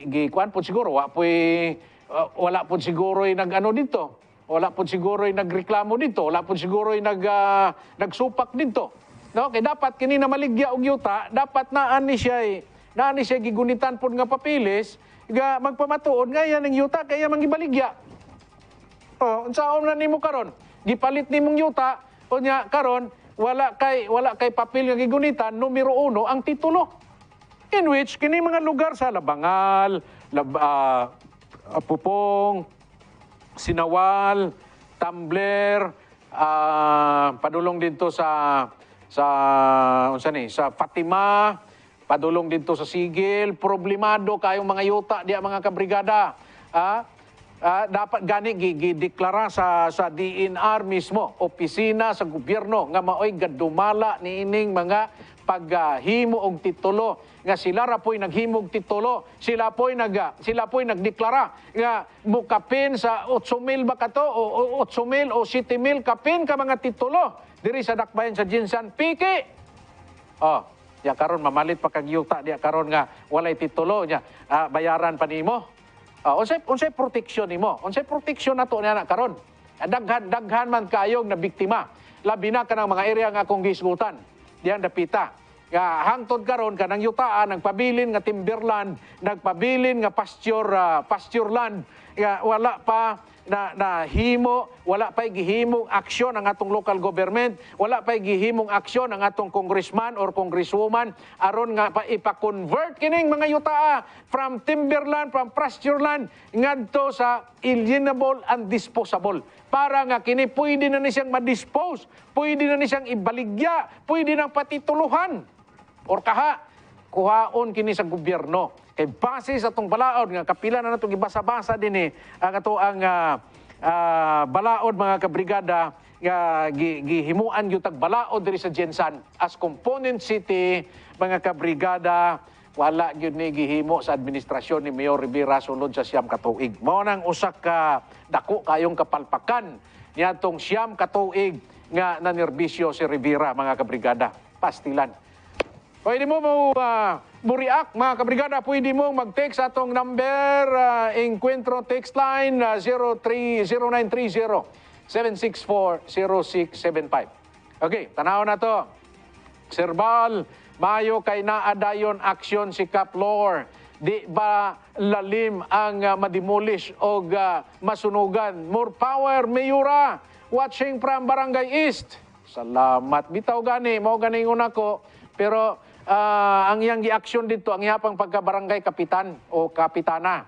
gikuan po siguro wa po'y wala po siguro'y nag-ano dito. Wala po siguro'y nagreklamo dito. Wala po siguro'y nagsupak dito. No, kay dapat kini na maligya og yuta, dapat naani siya gigunitan pod nga papilis, nga magpamatuod nga yan ang yuta kaya mangibaligya. Oh, unsaon na nimo karon? Gipalit nimong yuta, unya karon wala kay papel nga gigunitan, numero 1 ang titulo. In which kini mga lugar sa Labangal, Pupong, Sinawal, Tumbler, padulong dito sa Fatima, padulong dito sa Sigil, problemado kayong mga yuta diya mga kabrigada. Dapat gani gideklara sa DNR mismo, opisina sa gobyerno nga maoy gadumala niining mga paghimo og titulo nga sila ra po'y naghimog titulo, sila po'y nagdeklara nga mukapin sa 8,000 ba kato o 8,000 o 7,000 kapin ka mga titulo diri sa dakbayan sa Jinsan Piki. Ya karon mamalit pa kag yuta diya karon nga walay titulo nya, bayaran pa nimo. Unsay proteksyon nimo? Unsay proteksyon nato niya karon? Daghan man kayog na biktima. Labi na kanang mga area nga akong gisgutan. Diyan dapita. Nga hangtod karon kanang yutaan nagpabilin nga timberland, nagpabilin nga pasture land, nga wala pa na himo, wala pa gihimong aksyon ang atong local government, wala pa gihimong aksyon ang atong congressman or congresswoman aron nga pa ipa-convert kining mga yutaa from timberland, from pasture land ngadto sa alienable and disposable. Para nga kini pwede na ni siyang ma-dispose, pwede na ni siyang ibaligya, pwede nang patituluhan. Or kuhaon kini sa gobyerno. Kay base sa itong balaod, nga kapila na itong ibasa-basa din ang ito ang balaod mga kabrigada, nga gihimuan yung tagbalaod diri sa Jensan as component city, mga kabrigada, wala yun ni gihimo sa administrasyon ni Mayor Rivera sulod sa siyam katuig. Mao nang usak ka dako kayong kapalpakan niya tong siyam katuig nga nanerbisyo si Rivera, mga kabrigada. Pastilan. Pwede mo react, mga kabrigada, pwede mo mag-text sa atong number, Encuentro text line 0930-764-0675. Okay, tanaw na to. Serbal, mayo kay naadayon aksyon si Kaplor. Di ba lalim ang mademolish o masunugan? More power, Mayura. Watching from Barangay East. Salamat. Bitaw gani, mao gani una ko. Pero ang iyang gi-aksyon dito, ang iyapang pagka-barangay kapitan o kapitana.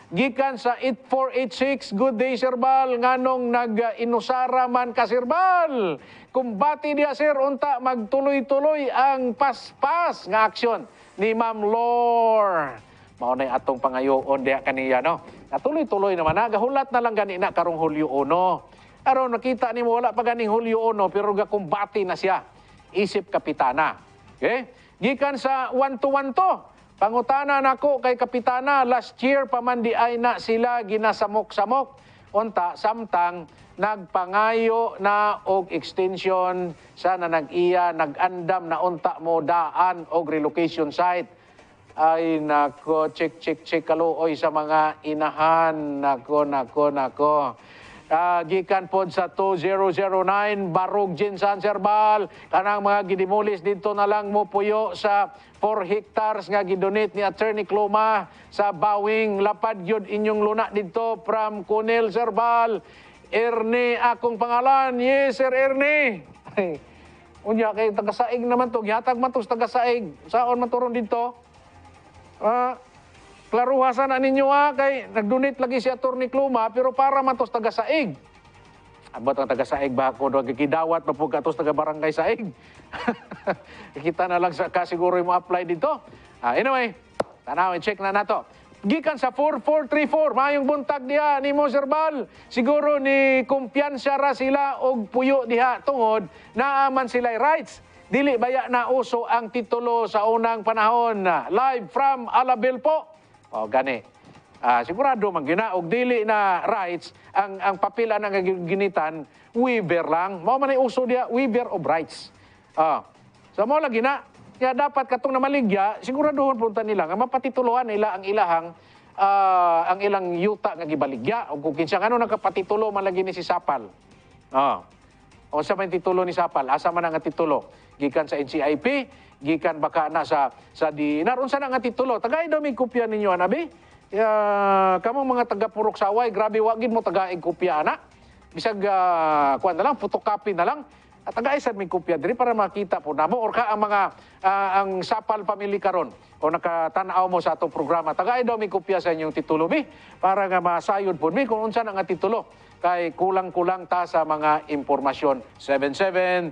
Gikan sa 8486, good day, Serbal. Nganong nag-inusara man ka, Serbal. Kumbati diya, sir, unta magtuloy-tuloy ang paspas nga aksyon ni Ma'am Lor. Maunay atong pangayoon diya kaniya, no? Natuloy-tuloy naman na. Gahulat na lang gani na karong Hulyo 1. Aron nakita ni mo, wala pa ganing Hulyo 1, pero gakumbati na siya. Isip kapitana. Okay? Gikan sa 1-1 to. Pangutana nako kay kapitana, last year pamandi ay na sila ginasamok-samok. Unta, samtang nagpangayo na og extension sa nag-iya, nag-andam na unta mo daan og relocation site. Ay nako, check kaluoy sa mga inahan. Nako. Gikan pod sa 2009 Barog Jinsan Serbal, kanang mga gidemolis dito na lang mo puyo sa 4 hectares nga gidonate ni Attorney Kloma sa Bawing. Lapad yun inyong luna dito from Kunil Serbal. Ernie akong pangalan. Yes, Sir Ernie. Unya kay taga-saig naman to, gihatag man to sa taga-saig. Saon man turon dito? Klaruhasan na ninyo kay nag-donate lagi si Atty. Kluma pero para man tos taga-saig. Abot ang taga-saig ba ako doon kikidawat pa po katos taga-barangay saig. Kita na lang sa kasiguro mo apply dito. Anyway, tanawin, check na nato. Gikan sa 4434, mayong buntag diha ni Mo Serbal. Siguro ni kumpiyansa ra sila og puyo diha tungod naaman sila rights. Dili baya na uso ang titulo sa unang panahon. Live from Alabel po. O gani. Sigurado man gina og dili na rights ang papila na ginitan waiver lang. Mao man uso dia waiver of rights. So mo lagi na kaya dapat katong namaligya siguraduhon punta nila nga mapatituluhan nila ang ilahang ang ilang yuta nga gibaligya o kung kinsa ngano nakapatitulo man lagi ni si Sapal. O sa man titulo ni Sapal, asa man nga titulo? Gikan sa NCIP, gikan baka na sa DNR, unsa na nga titulo? Tagay daw may kopya ninyo anabi. Kamong mga taga Purok Saway, grabe wagid mo tagaig kopya ana. Bisag kuan na lang, photocopy na lang. At tagay sad may kopya diri para makita po namo or ka ang mga ang Sapal family karon o nakatanaw mo sa atong programa. Tagay daw may kopya sa inyong titulo mi para nga masayod po mi kung unsa na nga titulo. Kay kulang-kulang ta sa mga impormasyon. 7730.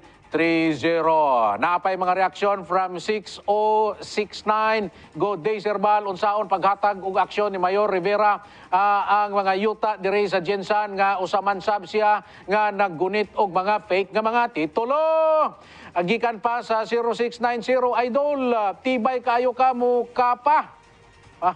Naapay mga reaksyon from 6069. Good day, Sir Bal. Unsaon paghatag og aksyon ni Mayor Rivera ang mga yuta dire sa Jensan nga usaman sab siya nga naggunit og mga fake nga mga titulo. Gikan pa sa 0690 Idol, tibay kayo ka mukapa.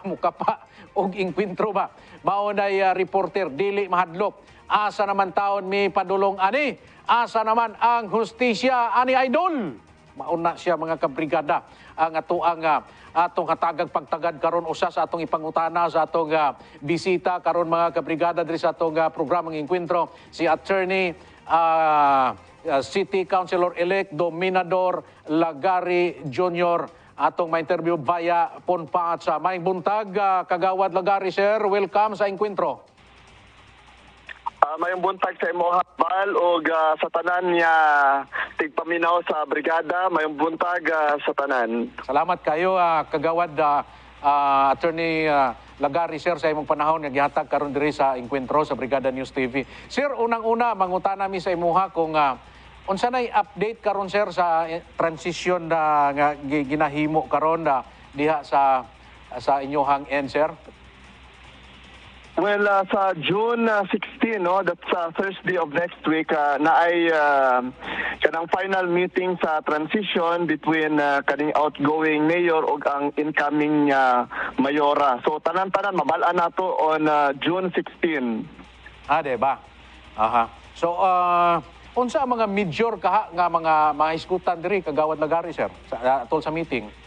Mukapa og inkwentro ba? Maunay reporter dili mahadlok. Asa naman taon mi padulong ani? Asa naman ang hustisya ani Idol? Mauna siya mga kabrigada ang atong hatagag pagtagad karon usa sa atong ipangutana sa atong bisita karon mga kabrigada diri sa atong programang Enkwentro si Attorney City Councilor-elect Dominador Lagari Jr. Atong ma-interview via Ponpa sa Maing Buntag. Kagawad Lagari, sir. Welcome sa Enkwentro. Mayong buntag sa imo Bal o sa tanan niya tigpaminaw sa brigada, mayong buntag sa tanan. Salamat kayo kagawad Attorney Lagari, sir, sa imong panahon nga gihatag karon diri sa Enkwentro sa Brigada News TV. Sir, unang-una mangutana mi sa imuha kung unsa nay update karon, sir, sa transition na nga ginahimo karon diha sa inyohang end, sir. Well, sa June 16, no, that's Thursday of next week, na ay kanang final meeting sa transition between kaning outgoing mayor ug ang incoming mayora. So tanan-tanan mabal-an nato on June 16. Diba? Aha. So unsa ang mga major kaha nga mga iskutan diri kagawad Lagari, sir, tol sa meeting?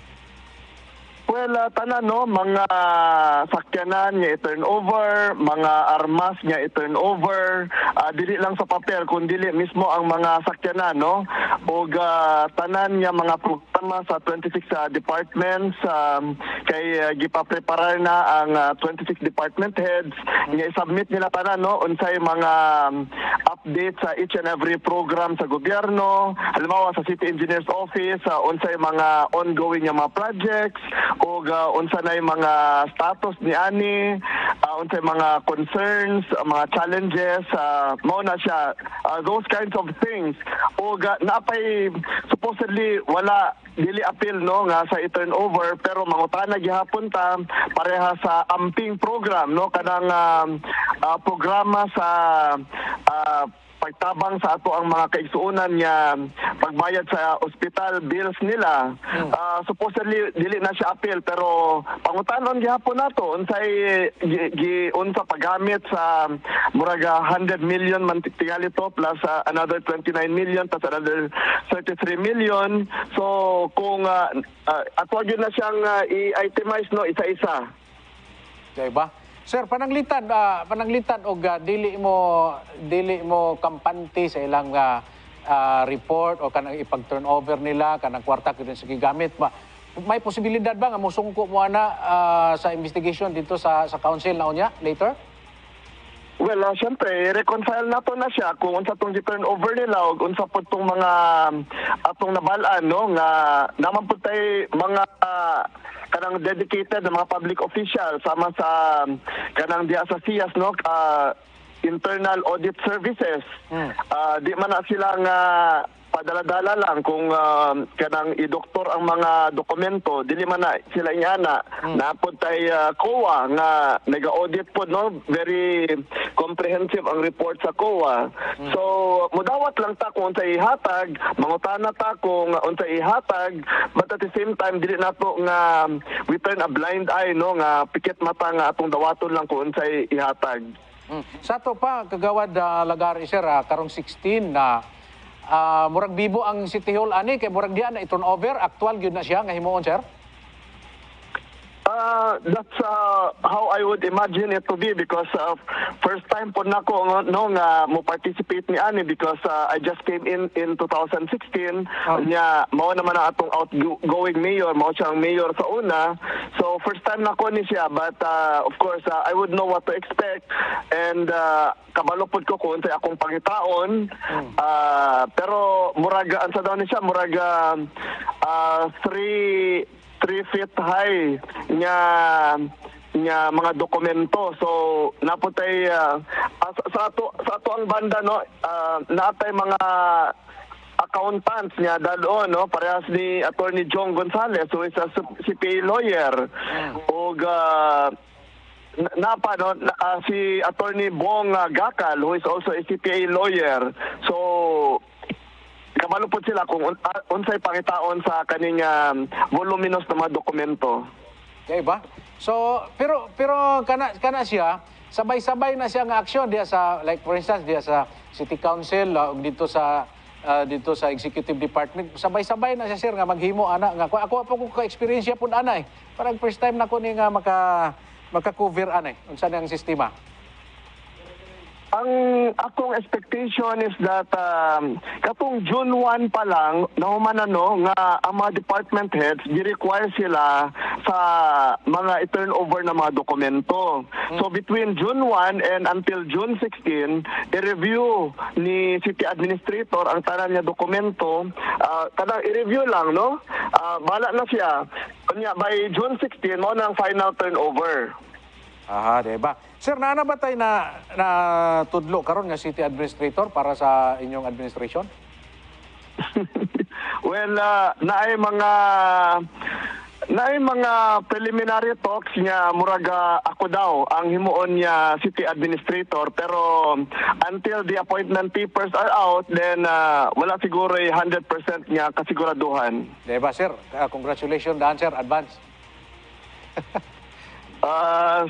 Well, tanan, no, mga sakyanan nga i-turnover, mga armas nga i-turnover, dili lang sa papel kundi mismo ang mga sakyanan, no, ug tanan nga mga programa sa 26 departments, kay gipapreparar na ang 26 department heads nga i-submit nila tanan, no, unsay mga update sa each and every program sa gobyerno, halimbawa sa City Engineer's Office, unsay mga ongoing nga mga projects, o unsa na mga status ni ani, unsay mga concerns, mga challenges, mao na siya, those kinds of things. O napay supposedly wala dili appeal, no, nga sa i-turnover, pero mangutana gihapon ta pareha sa amping program, no, kanang programa sa pagtabang sa ato ang mga kaigsuonan niya pagbayad sa ospital bills nila. Supposedly dili na siya appeal, pero pangutanon gihapon nato unsay unsa paggamit sa muraga 100 million man tingali to plus another 29 million plus another 33 million. So kung ato gyud na siyang i-itemize, no, isa-isa. Diba? Sir, pananglitan og dili mo kampante sa ilang report o kanang ipag-turnover nila kanang kwarta kung sa gigamit ba. May posibilidad ba nga mosungko mo ana sa investigation dito sa council na unya later? Well, syempre, reconcile nato na siya kung unsa tong gi-turnover nila o unsa po tong mga atong nabalaan, no, nga naman po tay mga kanang dedicated na mga public official sama sa kanang diha sa SIAS, no, internal audit services. Di man na sila nga padala-dala lang kung kanang i-doktor ang mga dokumento, dili man na sila ingana. Napod tay COA nga nega-audit po, no, very comprehensive ang report sa COA. So mudawat lang ta kung unsay ihatag, mangutana ta kung unsay ihatag, but at the same time dili nato nga we turn a blind eye, no, nga pikit mata nga atong dawaton lang kung unsay ihatag. Sa to pa kagawad Lagari, sir, karong 16 na murag bibo ang City Hall ani kay murag diha na i-turnover, actual gyud na siya nga himuon, sir? That's how I would imagine it to be because first time po na ko no nga mo participate ni ani because I just came in 2016 nya mao naman ang atong outgoing mayor, mao siyang mayor sa una. So first time na ko ni siya but of course I would know what to expect and kabalo pod ko kung unsay akong pangitaon. Pero muraga ansa daw ni siya muraga 3 feet high nga mga dokumento. So naputay sa ato ang banda no natay mga accountants niya doon no parehas ni Attorney John Gonzales who is a CPA lawyer ug napa no si Attorney Bong Gakal who is also a CPA lawyer. So kabalo po sila kung unsay pangitaon sa kaning voluminous na mga dokumento. Okay ba? So pero kana siya sabay-sabay na siya nga aksyon diya sa like for instance diya sa City Council dito sa Executive Department sabay-sabay na siya sir nga maghimo ana nga ako po ko ka-experience pud ana parang first time nako ni nga maka-cover ana unsa nang sistema. Ang akong expectation is that katong June 1 pa lang nahuman no nga ang mga department heads gi-require sila sa mga i-turnover na mga dokumento. So between June 1 and until June 16 i-review ni City Administrator ang tanan niya dokumento. Kadang i-review lang no. Bala na siya. Kanya by June 16 mo na ang final turnover. Aha, diba? Sir, naanabatay na tudlo karon nga City Administrator para sa inyong administration? Well, naay mga preliminary talks nga muraga ako daw ang himuon niya City Administrator pero until the appointment papers are out then wala siguro 100% niya kasiguraduhan. Diba, sir? Congratulations daan, sir. Advance.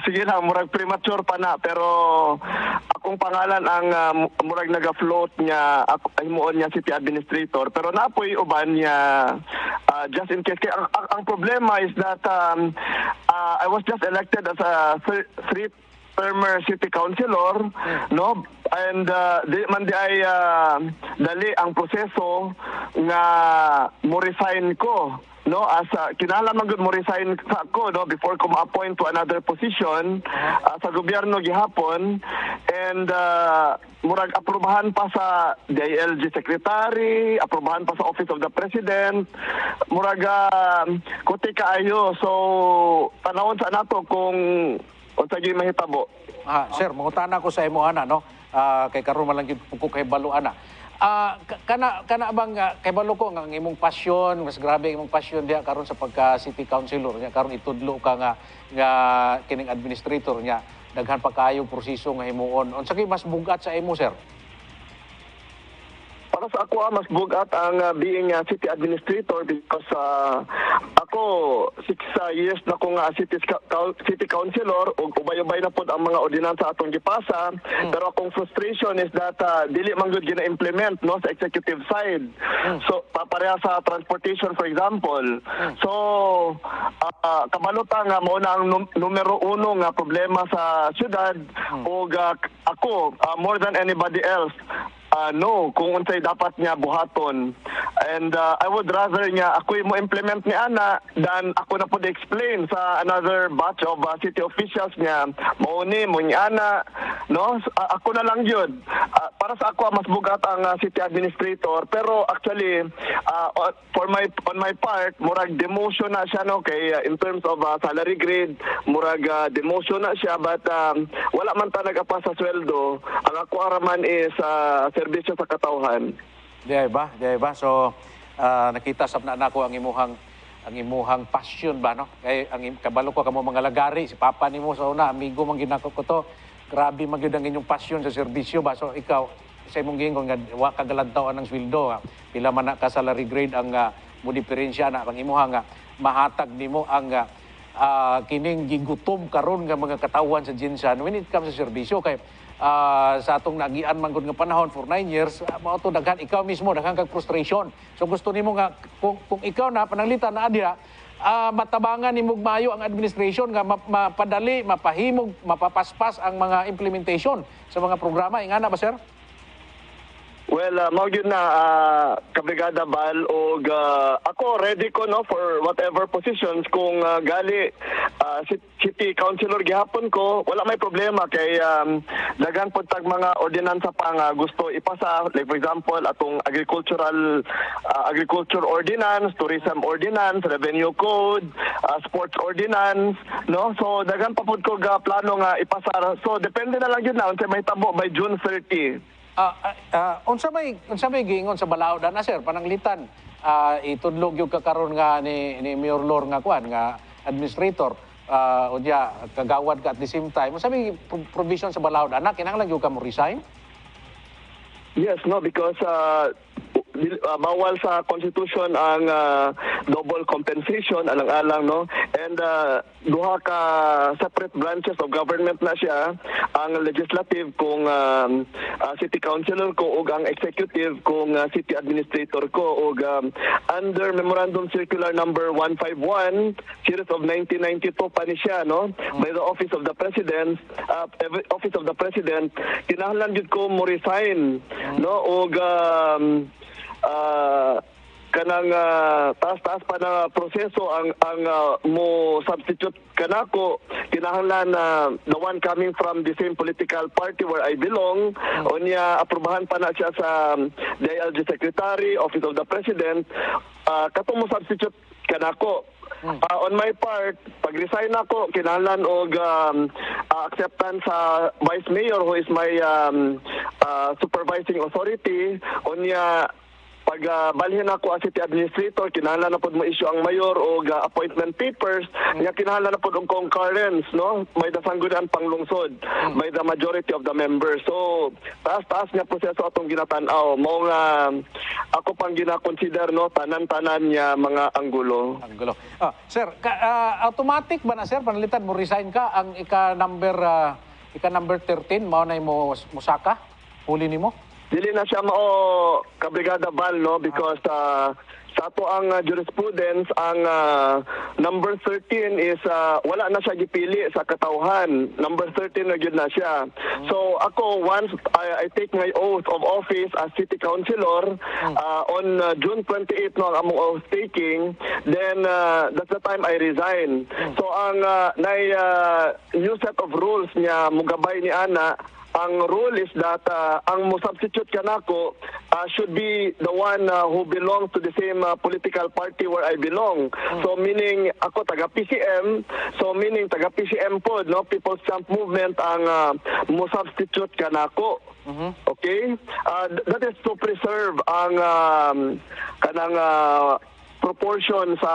Sige na, murag premature pa na pero akong pangalan ang murag naga-float niya himuon niya City Administrator pero napoy uban niya just in case ang problema is that I was just elected as a three-termer city councilor no and di man di ay dali ang proseso nga mo resign ko no as kinahanglan man mo resign sa ako no before ko ma-appoint to another position sa gobyerno gihapon and murag aprobahan pa sa DILG secretary, aprobahan pa sa Office of the President, murag kuti kaayo so tanawon sa nato kung unsa gyud mahitabo. Sir, mangutana ko sa imo ana no. Kay karon man lang gyud ko kay balo ana. Kana bang kay balo ko nga ang imong pasyon, mas grabe ang imong pasyon diha karon sa pagka city councilor nya karon itudlo ka nga kining administrator nya daghan pa kayo proseso nga himuon. Unsa kay mas bugat sa imo sir? Para sa ako mas bugat ang being city administrator because ako 6 years na ko nga city councilor ug ubay-ubay na pod ang mga ordinansa atong gipasa pero akong frustration is that dili man gyud gina-implement no sa executive side. So pareha sa transportation for example. So kabaluta nga mao na ang numero 1 nga problema sa syudad ug ako more than anybody else no, kung unsay dapat niya buhaton. And I would rather niya ako mo implement ni ana than ako na po explain sa another batch of city officials niya. Mao ni mo ni ana, no? Ako na lang yun. Para sa ako mas bugat ang city administrator pero actually on my part murag demotion na siya no kay in terms of salary grade murag demotion na siya but wala man ta nagapa sa sweldo. Ang ako araman is serbisyo sa katawhan. Di ba? So nakita sab na nako ang imuhang passion ba no? Kay ang kabalo ko kamo mga lagari si papa nimo sa una amigo man ginako ko to. Grabe man gyud ang inyong passion sa serbisyo ba. So ikaw sa imong gingon nga wa kagalantaw ang sweldo pila man na ka salary grade ang mo diferensya na ang imuhang mahatag nimo ang kining gigutom karon nga mga katawan sa Jinsan when it comes sa serbisyo kay sa atong nagian man gud nga panahon for 9 years mao to daghan ikaw mismo daghan kag frustration so gusto nimo nga kung ikaw na pananglitan na diha matabangan ni Mugmayo ang administration nga mapadali, mapahimog, mapapaspas ang mga implementation sa mga programa. Ingana ba, sir? Well, mao gyud na Kabrigada Bal og ako ready ko no for whatever positions kung gali city councilor gihapon ko, wala may problema kay daghan pud tag mga ordinansa pa nga gusto ipasa, like for example atong agriculture ordinance, tourism ordinance, revenue code, sports ordinance, no, so daghan pa pud ko plano nga ipasa, so depende na lang gyud na unsay mahitabo by June 30. Unsa may giingon sa balaod na, sir, pananglitan itudlog yung kakaron nga ni Mayor Lor nga kuan nga administrator unya kagawad ka at the same time. Unsa may provision sa balaod anak kinahanglan gyud ka mo resign? Yes, no, because bawal sa constitution ang double compensation alang-alang, no, and duha ka separate branches of government na siya, ang legislative kung city councilor ko ug ang executive kung city administrator ko, ug under memorandum circular number 151 series of 1992 pa ni siya, no, by the office of the president, kinahanglan jud ko mo resign, no, ug kanang taas-taas pa na proseso ang mo substitute kanako, kinahanglan na the one coming from the same political party where I belong, unya aprobahan pa na siya sa DILG secretary, office of the president, katong mo substitute kanako. On my part, pag-resign ako, kinahanglan og acceptance sa vice mayor who is my supervising authority, unya pag balhin ako as city administrator, kinahanglan na pod mo issue ang mayor o appointment papers, nga kinahanglan na pod ang concurrence, no, may dasanggunan panglungsod by the majority of the members. So taas-taas nga proseso atong ginatan-aw, mao nga ako pang gina-consider, no, tanan-tanan niya mga anggulo. Sir, automatic ba na, sir, panalitan mo resign ka ang ika number 13 mao nay mo musaka huli nimo? Dili na siya mao Kabrigada Bal, no, because sa ato ang jurisprudence ang number 13 is wala na siya gipili sa katawhan. Number 13 na gyud na siya. So ako, once I take my oath of office as city councilor on June 28 no ang among oath taking, then that's the time I resign. So ang new set of rules niya mugabay ni ana. Ang rule is that ang mo substitute kanako should be the one who belongs to the same political party where I belong. So meaning ako taga PCM, so meaning taga PCM pod, no, People's Champ Movement ang mo substitute kanako. Okay? That is to preserve ang kanang proportion sa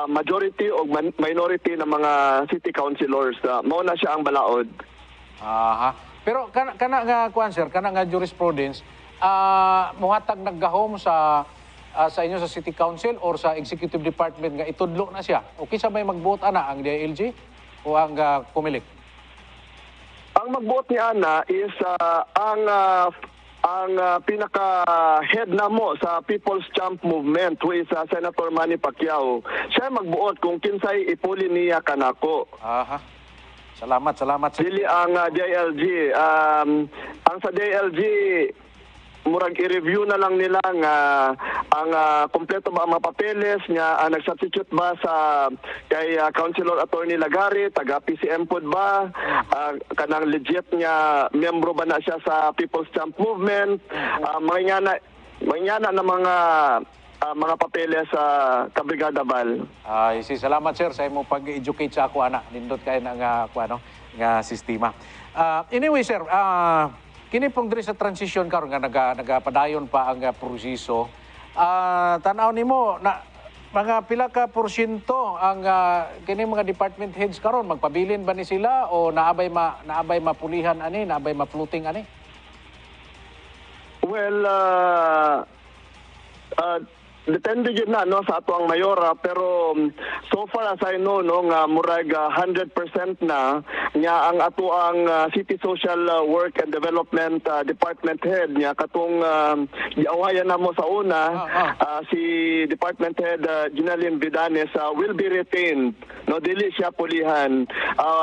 majority o minority ng mga city councilors. Mao na siya ang balaod. Pero kana nga kuan, sir, kana nga jurisprudence muhatag naggahom sa inyo sa City Council or sa Executive Department nga itudlo na siya. Okay sa may magbuot ana ang DILG o ang Comelec? Ang magbuot ni ana is ang pinaka-head na mo sa People's Champ Movement, who is Senator Manny Pacquiao. Siya magbuot kung kinsay ipuli niya kanako. Salamat. Dili ang DILG. Ang sa DILG, murag i-review na lang nila nga ang kompleto ba ang mga papeles nga nag-substitute ba sa kay Councilor Attorney Lagari, taga PCM pod ba, kanang legit nga miyembro ba na siya sa People's Champ Movement, mangyan na mga papeles sa Kabrigada Bal. Salamat, sir, sa imong pag-educate sa ako ana. Nindot kay na nga sistema. Anyway, sir, kini pong diri sa transition karon nga nagapadayon pa ang proseso. Tanaw nimo na mga pila ka porsyento ang kini mga department heads karon, magpabilin ba ni sila o naabay mapulihan ani, naabay ma-floating ani? Well, depende yun na no sa ato ang mayora, pero so far as I know no nga murag 100% na nga ang ato ang City Social Work and Development Department Head nga katong giawayan namo sa una, si Department Head Ginaline Vidanes will be retained, no, dili siya pulihan.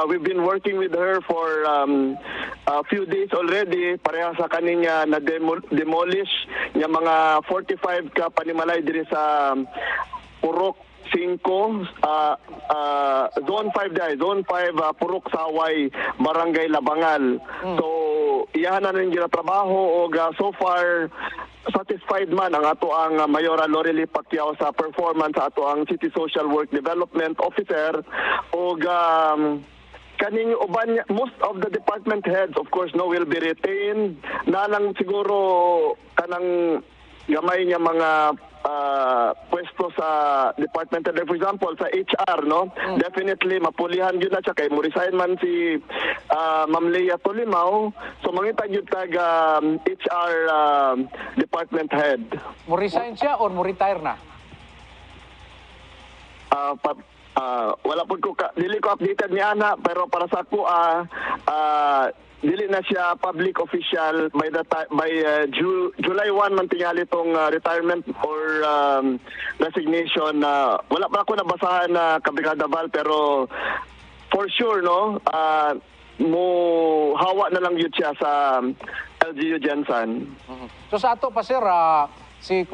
We've been working with her for a few days already, pareha sa kaninya na demolish nga mga 45 ka panimalay diri sa Purok 5, Zone 5 dahil, Zone 5, Purok Saway, Barangay Labangal. So, iyahan na rin ginatrabaho o so far, satisfied man ang ato ang Mayora Lorely Pacquiao sa performance sa ato ang City Social Work Development Officer o kaning uban, most of the department heads of course no will be retained na lang siguro kanang gamay niya mga pwesto sa department head. For example sa HR no, definitely mapulihan yun na siya kay mo resign man si Ma'am Leia Tolimao, so mangita yun tag HR department head. Mo resign siya or mo retire na? Wala po ko dili ko updated ni ana, pero para sa ako dili na siya public official by July 1 man tingali tong retirement or resignation. Wala pa ako nabasahan na Kabrigada Val, pero for sure no mo hawa na lang yun siya sa LGU Jensen. So sa ato pa sir, si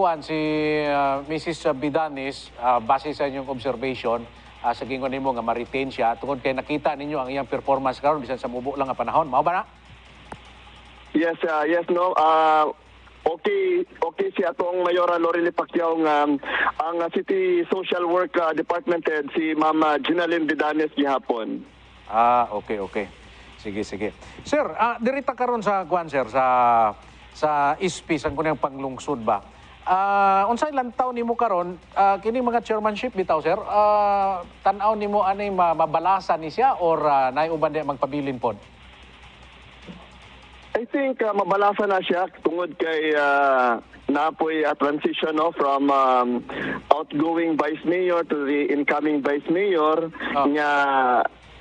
Mrs. Vidanes, base sa inyong observation, sa gingon nimo nga ma-retain siya tungod kay nakita ninyo ang iyang performance karon bisan sa mubo lang nga panahon, mao ba na? Yes no. Okay si atong Mayora Lorely Pacquiao nga ang City Social Work Department Head si Ma'am Ginaline Vidanes gihapon. Okay. Sige. Sir, dirita karon sa sir sa ISP sang kunang panglungsod ba? Unsay lantaw nimo karon kini mga chairmanship bitaw sir? Tan-aw nimo anay mabalasan ni siya or naay uban di magpabilin pod? I think mabalasa na siya tungod kay naapoy transition no from outgoing vice mayor to the incoming vice mayor nga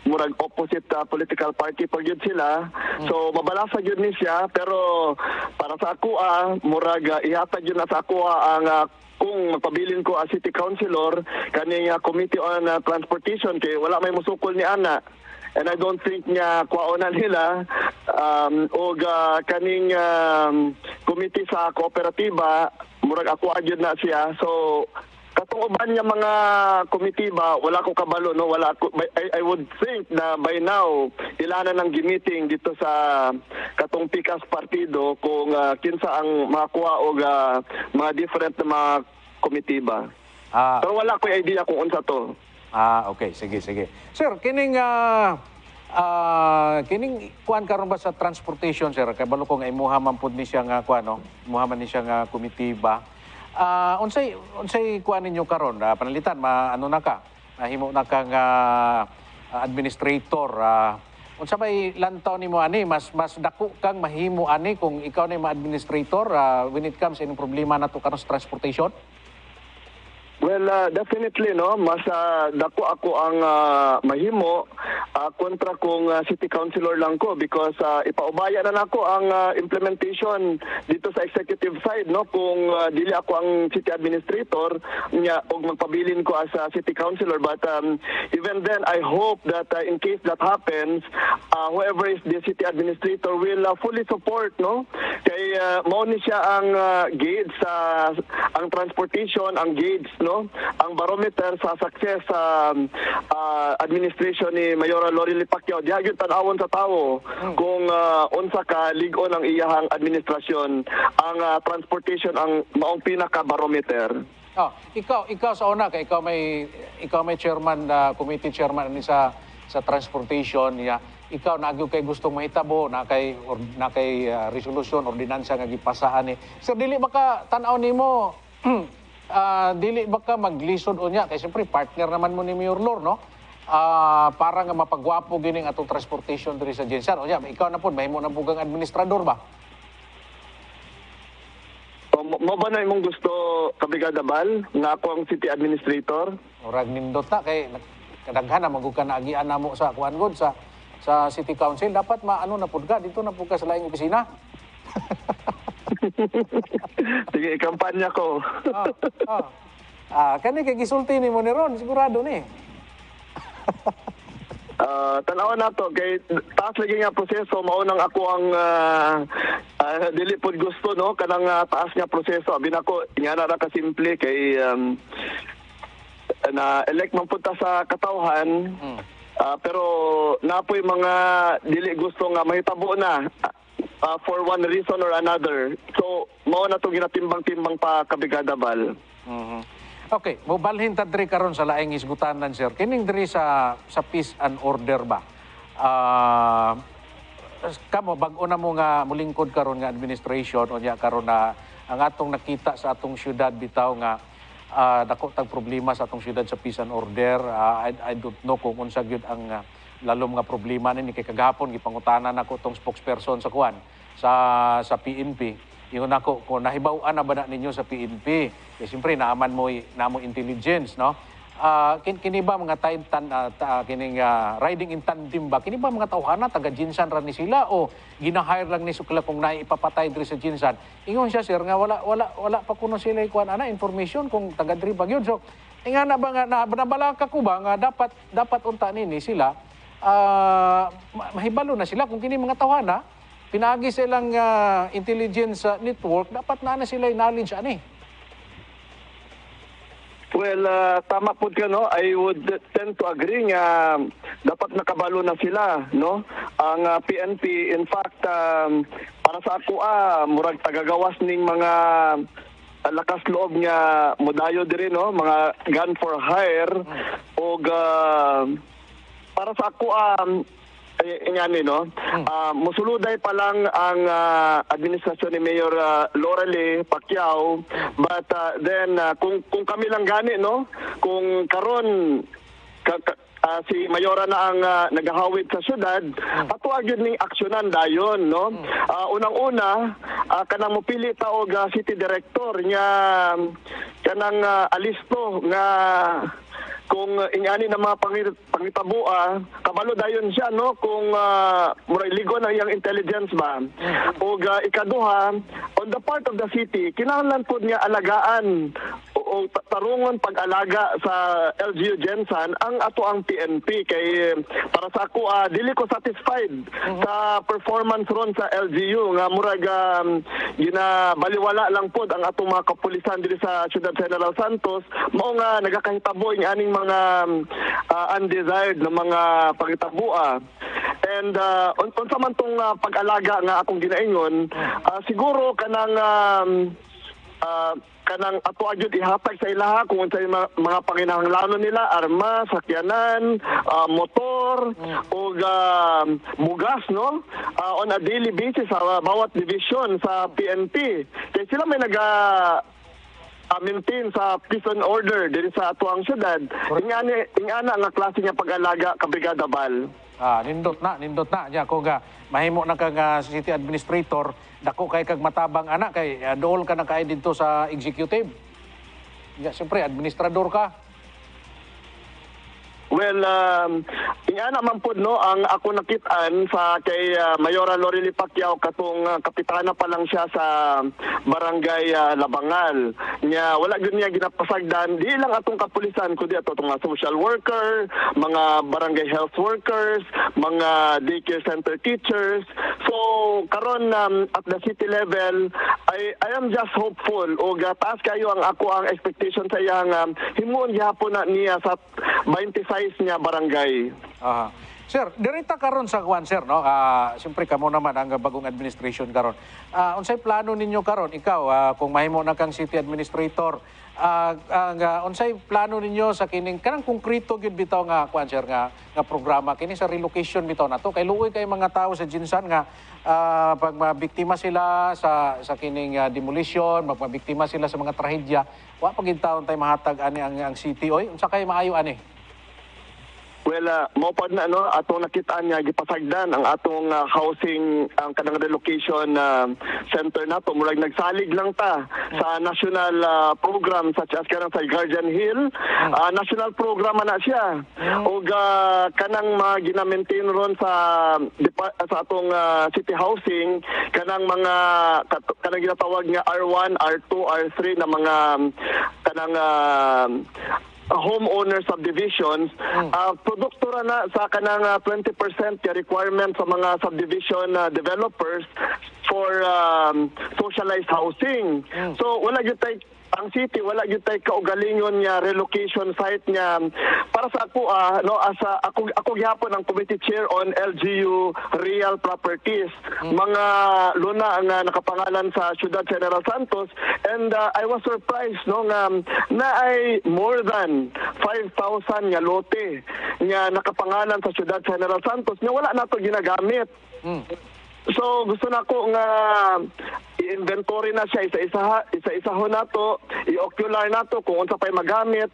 murag opposite political party pag yun sila. So mabalasa yun ni siya, pero para sa ako murag ihatag yun na sa ako ang kung magpabilin ko as city councilor kaning committee on transportation kay wala may musukol ni ana. And I don't think niya kwaona nila o kaning committee sa kooperatiba murag ako agyud na siya. So katong uban niya mga committee ba wala ko kabalo no, wala ko, I would think na by now ilanan ng meeting dito sa katong Pikas partido kung kinsa ang makuha og mga different na mga committee ba. Pero wala ko idea kung unsa to. Okay, sige. Sir, kining kuan karon ba sa transportation sir, kay balo ko nga imuha man pud ni siya nga kuan no, imuha man ni siya nga committee ba. Unsay kuan ninyo karon? Panalitan ano na ka? Nahimo na ka nga administrator. Unsa may lantaw nimo ani mas dako kang mahimo ani kung ikaw na ma-administrator when it comes in problema nato karon sa transportation? Well, definitely no, mas dako ako ang mahimo kontra kung city councilor lang ko because ipaubaya na nako ang implementation dito sa executive side no kung dili ako ang city administrator nya og magpabilin ko as city councilor, but even then I hope that in case that happens whoever is the city administrator will fully support no kay mao ni siya ang gauge sa ang transportation, ang gauge no, ang barometer sa success sa administration ni Mayora Lorely Pacquiao. Diha gyud tan-awon sa tawo kung unsa ka lig-on ang iyahang administrasyon. Ang transportation ang maong pinaka barometer. Ikaw sa una kay ikaw may chairman committee chairman ni sa transportation niya. Ikaw naagyo kay gustong mahitabo na kay resolution ordinansa nga gipasaan ni. Sir, dili baka tan-aw nimo dili baka maglisod unya kay siyempre partner naman mo ni Mayor Lor no, para nga mapagwapo gining atong transportation diri sa Jensen. Unya ikaw na pud mahimo na pugang administrador ba? mo ba na imong gusto Kabrigada Bal nga ako ang city administrator? Murag nindot na kay kadaghan na magug ka naagian namo sa kuan gud sa City Council dapat maano na pud ka dito na pud ka sa laing opisina. Sige, ikampanya ko. Kani kay gisulti ni mo ni Ron sigurado ni. Tanaw na to kay taas lagi nga proseso mao nang ako ang dili pod gusto no kanang taas nga proseso abi nako ingana ra ka simple kay na elect man punta sa katawhan pero napoy mga dili gusto nga mahitabo na for one reason or another. So mao na to ginatimbang-timbang pa Kabrigada Bal. Okay, mobalhin ta diri karon sa laing isgutanan sir. Kining diri sa peace and order ba? Kamo bag-o na mo nga mulingkod karon nga administration unya karon na ang atong nakita sa atong syudad bitaw nga dako tag problema sa atong syudad sa peace and order. I don't know kung unsa gyud ang lalom nga problema ni kay kagahapon gipangutanan nako tong spokesperson sa kuan sa PNP. Ingon ako, kung nahibaw-an na ba na ninyo sa PNP, eh, siyempre naaman mo namo intelligence, no? Kini ba mga kining riding in tandem ba? Kini ba mga tawhana taga Jinsan ra ni sila o ginahire lang ni sukla kung naipapatay diri sa Jinsan? Ingon siya sir nga wala pa kuno sila kuan ana information kung taga diri ba gyud. So ingana ba nga nabalaka ko ba nga dapat unta nini sila mahibalo na sila kung kini mga tawhana pinagi silang intelligence network, dapat na sila knowledge ani. Well, tama po ka, no? I would tend to agree nga dapat nakabalo na sila, no? Ang PNP, in fact, para sa ako, murag tagagawas ning mga lakas loob nga mudayo diri, no? Mga gun for hire o para sa ako, ingani no musuluday pa lang ang administrasyon ni Mayor Lorely Pacquiao but then kung kami lang gani no kung karon si Mayora na ang nagahawid sa syudad ato agad ning aksyonan dayon no unang-una kanang mopili ta og city director nga kanang alisto nga kung ingani na mga pangitabo kabalo dayon siya no kung murag ligo na iyang intelligence ba ug ikaduha on the part of the city kinahanglan pud nga alagaan o tarungon pag-alaga sa LGU Gensan ang ato ang PNP kay para sa ako dili ko satisfied sa performance ron sa LGU nga murag ginabaliwala lang pod ang atong mga kapulisan diri sa Ciudad General Santos mao nga nagakahitabo ing aning mga undesired na mga pagitaboa. And unsa man tong pag-alaga nga akong ginaingon, siguro kanang ato agyud ihatag sa ilaha kung unsay mga panginahanglanon nila, armas, sakyanan, motor ug bugas no on a daily basis sa bawat division sa PNP. Kaya sila may maintain sa peace and order diri sa atuang syudad. Ingana nga klase nga pag-alaga Kabrigada Bal. Nindot na diya ko ga mahimo na kag city administrator dako kay kag matabang ana kay dool ka na kay dito sa executive. Ya siyempre administrador ka. Well, ingana man pod no ang ako nakit-an sa kay Mayora Lorely Pacquiao katong kapitana pa lang siya sa barangay Labangal. Nya wala gyud niya ginapasagdan di lang atong kapulisan kundi ato mga social worker, mga barangay health workers, mga daycare center teachers. So karon at the city level I am just hopeful o taas kayo ang ako ang expectation sa iyang himuon gyapon na niya sa 26 niya barangay. Sir, dirita karon sa kuan sir no. Siyempre kamo naman ang bagong administration karon. Unsay plano ninyo karon ikaw kung mahimo na kang city administrator? Unsay plano ninyo sa kining kanang konkreto gyud bitaw nga kuan sir nga programa kini sa relocation bitaw nato kay luoy kay mga tawo sa Jinsan nga pag mabiktima sila sa kining demolition, mabiktima sila sa mga trahedya, wa pagid taon tay mahatag ani ang city oy unsa kay maayo ani? Well, maupad na atong nakitaan nga gipasagdan ang atong housing ang kanang relocation center nato, murag nagsalig lang ta sa national program such as kanang sa Guardian Hill. National program na siya. Og kanang gina-maintain ron sa atong city housing kanang mga kanang ginatawag nga R1, R2, R3 na mga kanang homeowner subdivisions, produkto ra na sa kanang 20% ka requirement sa mga subdivision developers for socialized housing. So wala gyud tay ang city, wala gyud tay kaugalingon nga relocation site niya. Para sa ako asa ako gihapon ang committee chair on LGU Real Properties, mga luna nga nakapangalan sa Ciudad General Santos, and I was surprised nga na ay more than 5,000 nga lote nga nakapangalan sa Ciudad General Santos nga wala nato ginagamit. So gusto na ko nga i-inventory na siya isa-isahon nato, i-ocular nato kung unsa pay magamit,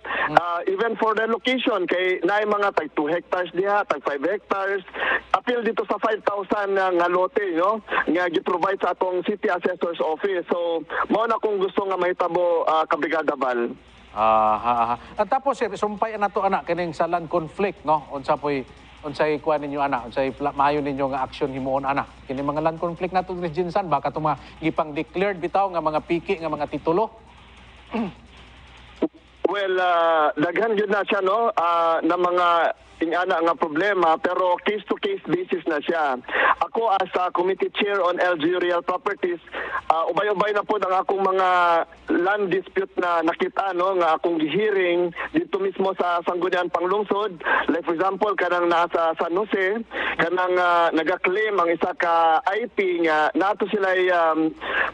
even for the location kay naay mga tag 2 hectares diha, tag 5 hectares, appeal dito sa 5,000 nga lote, no, nga gi-provide sa atong city assessor's office. So mao na kung gusto nga mahitabo Kabrigada Bal. At tapos sir, sumpay na to anak kining sa land conflict, no, unsay kuan ninyo ana, unsay maayo ninyo nga aksyon himuon ana kini mga land conflict nato ni Jinsan, baka to mga gipang declared bitaw nga mga piki nga mga titulo. Well, daghan gyud na siya, no, na mga ingana nga problema, pero case-to-case basis na siya. Ako as committee chair on LGU Real Properties, ubay-ubay na po ang akong mga land dispute na nakita, no, nga akong gihearing dito mismo sa Sangguniang Panglungsod. Like for example, kanang nasa San Jose, kanang naga-claim ang isa ka IP nga nato sila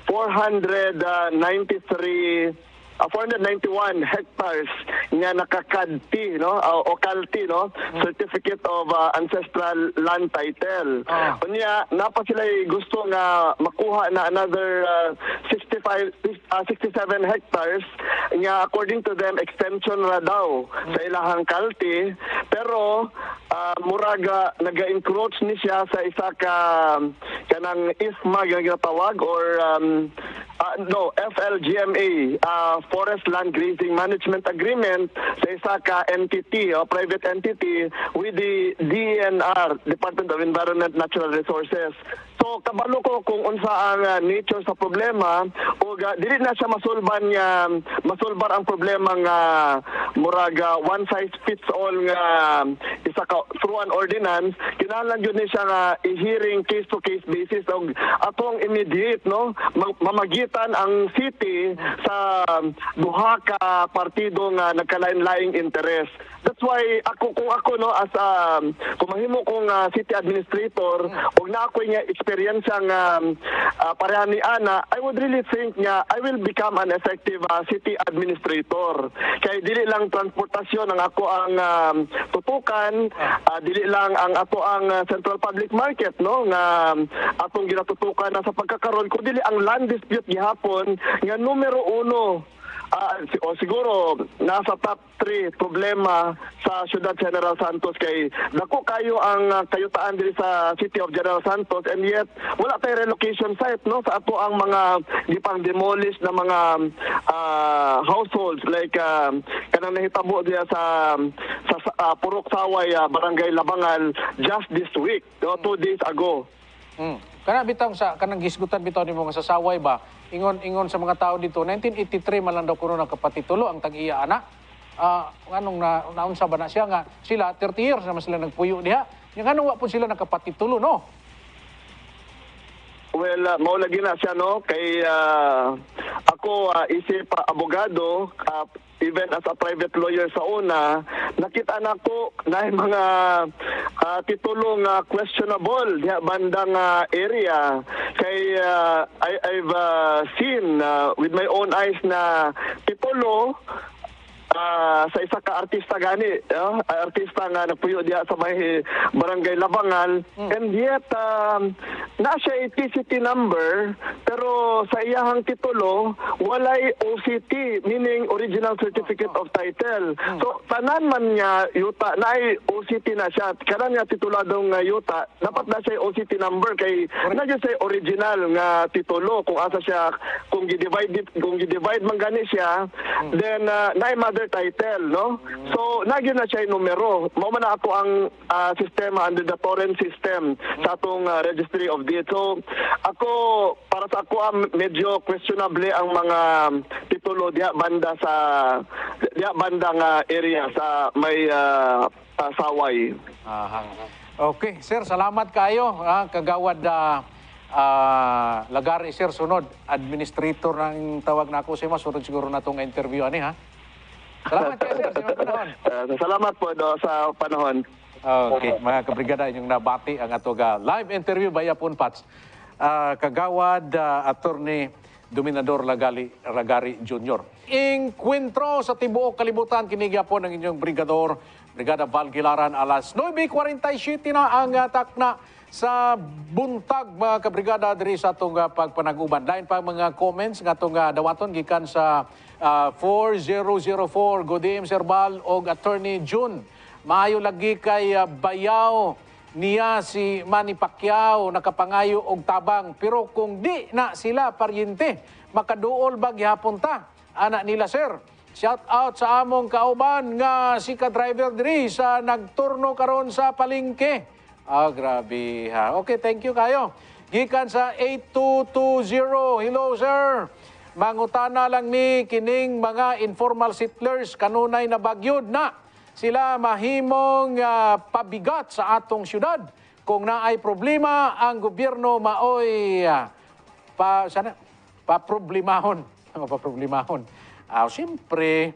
491 hectares nga nakakadti, no, o kalti, no, certificate of ancestral land title. Unya napa sila gusto nga makuha na another 67 hectares nga according to them extension ra daw sa ilahang kalti, pero muraga naga-encroach ni siya sa isa ka kanang ISMA nga ginatawag or FLGMA, Forest Land Grazing Management Agreement sa isa ka entity o private entity with the DENR, Department of Environment Natural Resources. So kabalo ko kung unsa ang nature sa problema o dili na siya masulbar ang problema nga muraga one size fits all nga isa ka through an ordinance. Kinahanglan gyud ni siya nga i-hearing case to case basis og atong immediate, no, mamagitan ang city sa duha ka partido nga nagkalain-laing interest. That's why kung ako no as kung mahimo kong city administrator og na ako nga experience nga pareha ni Ana, I would really think nga I will become an effective city administrator. Kay dili lang transportasyon ang ako ang tutukan, dili lang ang ako ang central public market, no, nga atong ginatutukan na sa pagkakaroon ko, dili ang land dispute gihapon nga numero 1 o siguro nasa top 3 problema sa Ciudad General Santos, kay dako kayo ang kayutaan diri sa City of General Santos, and yet wala tay relocation site, no, sa ato ang mga gipang demolish na mga households like kanang nahitabo diya sa Purok Saway, Barangay Labangal just this week, no, 2 days ago. Kana bitaw sa kanang gisgutan bitaw nimo nga sa Saway ba, ingon sa mga tao dito 1983 man lang daw kuno nakapatitulo ang tag-iya ana. Anong naunsa ba na siya nga sila 30 years naman sila nagpuyo diha. Yung anong wa po sila nakapatitulo, no? Well, mao lagi na siya, no, kay ako isip abogado, even as a private lawyer sa una, nakita na ko na mga titulong questionable diha bandang area. Kay I've seen with my own eyes na titulo sa isa ka artista gani, artista nga nagpuyo diha sa may Barangay Labangal, and yet na siya TCT number, pero pero sa iyahang titulo walay OCT, meaning Original Certificate of Title. So tanan man niya yuta naay OCT na siya. Kanan nga tituladong yuta, dapat na siya OCT number kay na siya original nga titulo kung asa siya, kung gi-divide man gani siya, then naay mother title, no? So nagyo na siya numero. Mao man ako ang sistema under the torrent system sa atong Registry of Deeds. So ako, para sa ako medyo questionable ang mga titulo diha banda nga area sa may Saway. Okay, sir, salamat kayo. Kagawad Lagari, sir, sunod. Administrator ng tawag na ako, sir, masunod siguro na itong interview, ani, ha? Salamat kayo, sir, sa mga panahon. Salamat po sa panahon. Okay, mga kabrigada, inyong nabati ang atong live interview via Punpats. Kagawad Attorney Dominador Lagari Jr. Inkwentro sa tibuok kalibutan, kinigyapon ng inyong brigador, Brigada Val Gilaran, alas 9:47 na ang takna sa buntag, mga kabrigada, diri sa itong pagpanag-uban. Lain pa mga comments nga itong dawaton gikan sa 4004, Godim Serbal o Attorney June. Maayo lagi kay bayaw niya si Manny Pacquiao nakapangayo og tabang, pero kung di na sila paryente makaduol ba gihapon ta anak nila, sir. Shout out sa among kauban nga si ka-driver diri sa nagturno karon sa palengke. Grabe ha. Okay, thank you kayo. Gikan sa 8220, hello sir. Mangutana lang mi kining mga informal settlers kanunay na bagyod na sila mahimong pabigat sa atong syudad. Kung naay problema, ang gobyerno maoy paproblemahon. Paproblemahon. Siyempre,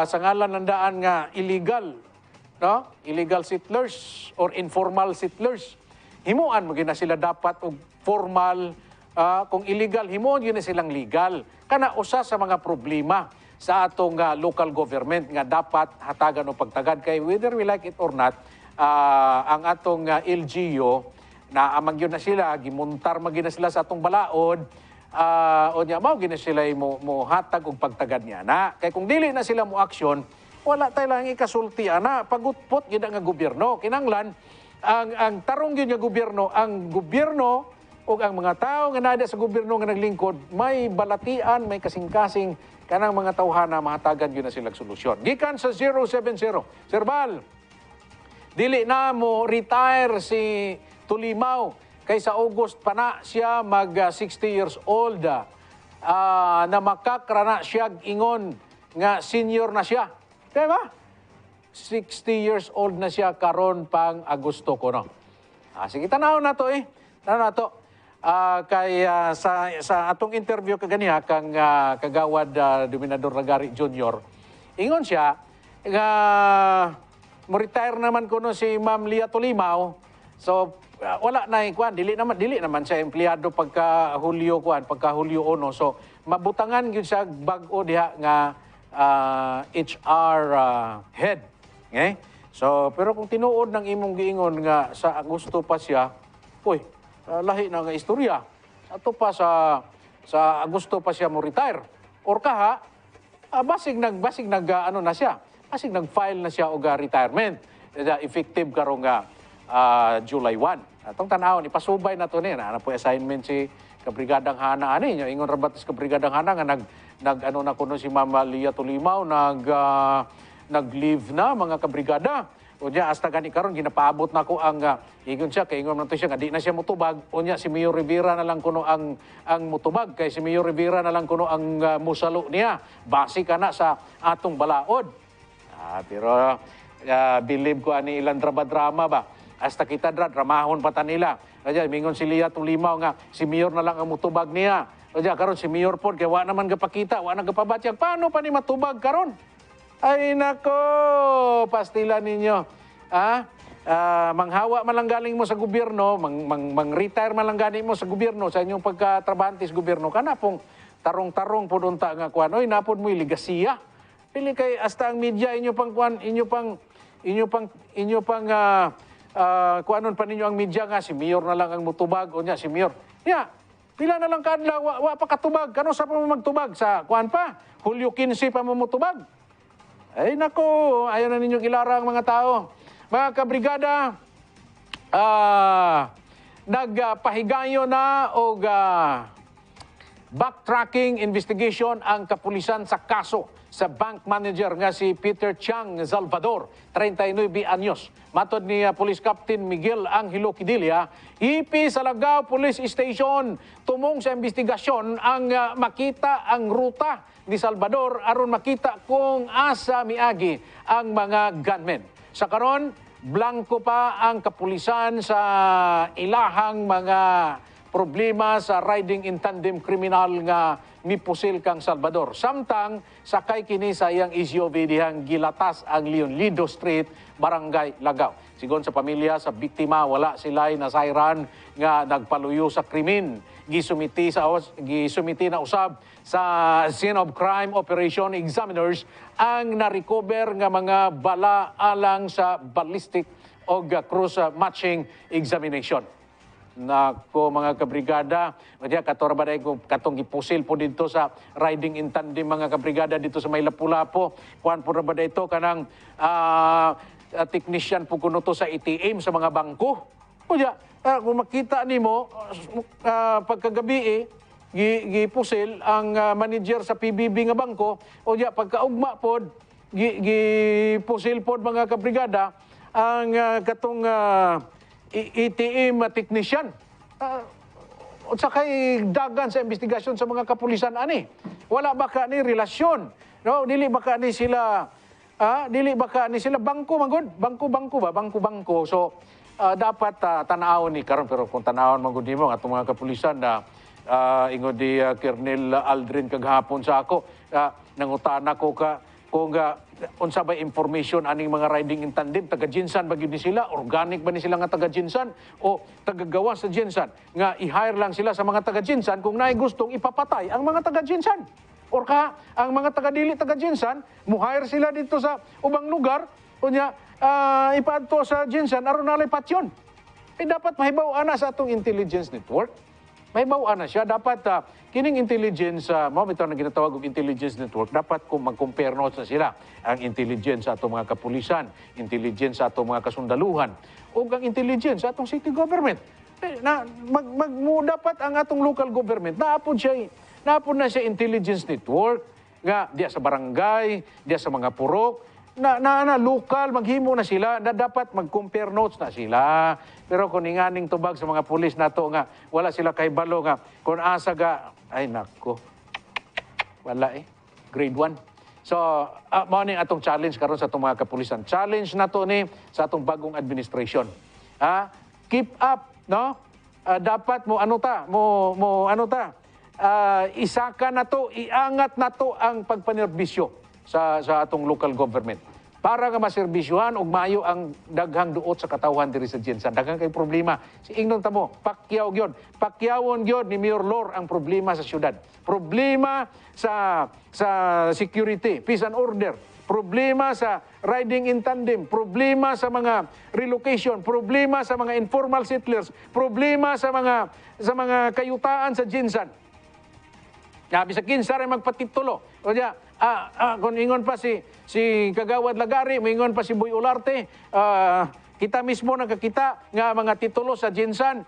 sa ngalan ng daan nga illegal, no? Illegal settlers or informal settlers. Himuan mo gina sila dapat og formal, kung illegal, himuan gina silang legal. Kana usa sa mga problema sa atong local government nga dapat hatagan o pagtagad kay whether we like it or not, ang atong LGU na amang yun na sila, gimuntar magina sila sa atong balaod, o niya mao gina sila mo hatag og pagtagad niya na. Kay kung dili na sila mo aksyon, wala tayo lang ikasulti ana, pagutpot gid nga gobyerno. Kinanglan ang tarong gyud nga gobyerno, ang gobyerno ug ang mga tao nga nada sa gobyerno nga naglingkod, may balatian, may kasing-kasing kanang mga tawhana, mahatagan yun na silang solusyon. Gikan sa 070, Sir Val, dili na mo retire si Tulimaw kay sa August pa na siya mag 60 years old na makakrana siya ingon nga senior na siya. Diba? 60 years old na siya karon pang Agosto ko, no? Sige, tanaw na to eh. Tanaw na to. Sa atong interview kaganiha kang kagawad Dominador Lagari Jr. Ingon siya nga mo-retire naman kuno si Ma'am Lia Tulimaw. So wala na ikuan, dili naman siya empleyado pagka Hulyo 1. So mabutangan gyud siya bag-o diha nga HR head. Okay? So pero kung tinuod ng imong giingon nga sa Agosto pa siya, lahi na nga istorya. Ato pa sa Agosto pa siya mo retire. Or kaha, basig nag ano na siya. Basig nag-file na siya og retirement. Effective karong July 1. Atong tan-awon ipasubay na to ni na po assignment si Kabrigadang Hana ani nya ingon rabat sa Kabrigadang Hana nga nag ano na kuno si Mama Lia Tulimaw nag-leave na mga kabrigada. Unya hasta gani karon ginapaabot na ko ang ingon siya kay ingon man to siya nga di na siya mutubag. Unya si Mayor Rivera na lang kuno ang mutubag kay si Mayor Rivera na lang kuno ang musalo niya. Base kana sa atong balaod. Pero believe ko ani ilang drama ba. Hasta kita dramahon pa ta nila. Kaya mingon si Lia Tulimaw nga si Mayor na lang ang mutubag niya. Kaya karon si Mayor pod kay wa naman gapakita, wa nang gapabatyag. Paano pa ni matubag karon? Ay nako, pastila ninyo. Manghawa man lang galing mo sa gobyerno, mang-retire man lang galing mo sa gobyerno, sa inyong pagkatrabahante sa gobyerno, kana pong tarong-tarong po unta nga kuan. Oy, napod mo ligasiya. Pili kay hasta ang media inyo pang kuan, inyo pang kuanon pa ninyo ang media nga si Mayor na lang ang mutubag o nya si Mayor. Nya, Pila na lang kadlaw wa pa katubag. Kano sa pa mo magtubag sa kuan pa? Hulyo 15 pa mo mutubag. Ay nako, ayaw na ninyong ilarang mga tao. Mga kabrigada, nagpahigayo na o backtracking investigation ang kapulisan sa kaso sa bank manager nga si Peter Chang Salvador, 39 anyos. Matod ni Police Captain Miguel Angelo Quidilla, hipi sa Lagao Police Station tumong sa investigasyon ang makita ang ruta ni Salvador aron makita kung asa miagi ang mga gunmen. Sa karon, blanco pa ang kapulisan sa ilahang mga problema sa riding in tandem kriminal nga mipusil kang Salvador. Samtang sakay kini sa iyang SUV dihang gilatas ang Leonlido Street, Barangay Lagao. Sigon sa pamilya sa biktima, wala sila'y nasayran nga nagpaluyo sa krimen. Gisumiti na usab sa scene of crime operation examiners ang na-recover nga mga bala alang sa ballistic o cross matching examination. Nako mga kabrigada, madya katorbaday ko katong gipusil po dito sa riding in tandem mga kabrigada dito sa may Lapu-Lapu. Kuan po ba ito kanang technician po kuno to sa ATM sa mga bangko. Madya, kung makita nimo pagkagabi gipusil ang manager sa PBB nga bangko, o diya pagkaugma pod gipusil pod mga kabrigada ang katong ATM technician. Sa kay dagan sa investigasyon sa mga kapulisan ani. Wala ba ka ni relasyon? No, dili ba ka ni sila bangko manggod? Bangko ba? Bangko. So dapat tan-awon ni karon, pero kung tan-awon manggod nimo atong mga kapulisan na ingod di Colonel Aldrin kaghapon sa ako, nangutana ko kung unsa ba information aning mga riding in tandem, taga-Jinsan ba gyud ni sila, organic ba ni sila nga taga-Jinsan o tagagawa sa Jinsan nga i-hire lang sila sa mga taga-Jinsan kung naay gustong ipapatay ang mga taga-Jinsan, or ang mga taga-dili taga-Jinsan mo-hire sila dito sa ubang lugar unya ipadto sa Jinsan aron nalipat yun. Dapat mahibaw ana sa atong intelligence network. Mahibaw ana siya, dapat kining intelligence, bitaw na ginatawag og intelligence network, dapat kung mag-compare notes na sila ang intelligence sa atong mga kapulisan, intelligence sa atong mga kasundaluhan, o ang intelligence sa atong city government. Dapat ang atong local government, naapod na siya intelligence network, nga diya sa barangay, diya sa mga purok, local, maghimo na sila, na dapat mag-compare notes na sila. Pero kung inganing tubag sa mga pulis nato nga, wala sila kay balo nga, kung asa ay nako, wala grade 1. So, mao ning atong challenge karon sa atong mga kapulisan. Challenge nato ni sa atong bagong administration. Keep up, no? Dapat isaka na to, iangat na to ang pagpanerbisyo sa atong local government. Para nga maserbisyuhan og maayo ang daghang duot sa katawhan diri sa Jinsan. Daghang kay problema. Si ingnon tamo, pakyawon gyud ni Mayor Lor ang problema sa syudad. Problema sa security, peace and order. Problema sa riding in tandem, problema sa mga relocation, problema sa mga informal settlers, problema sa mga kayutaan sa Jinsan. Sabi sa kinsa rin magpatitulo. O diya, kung ingon pa si Kagawad Lagari, ingon pa si Boy Olarte, kita mismo nakakita nga mga titulo sa Jinsan,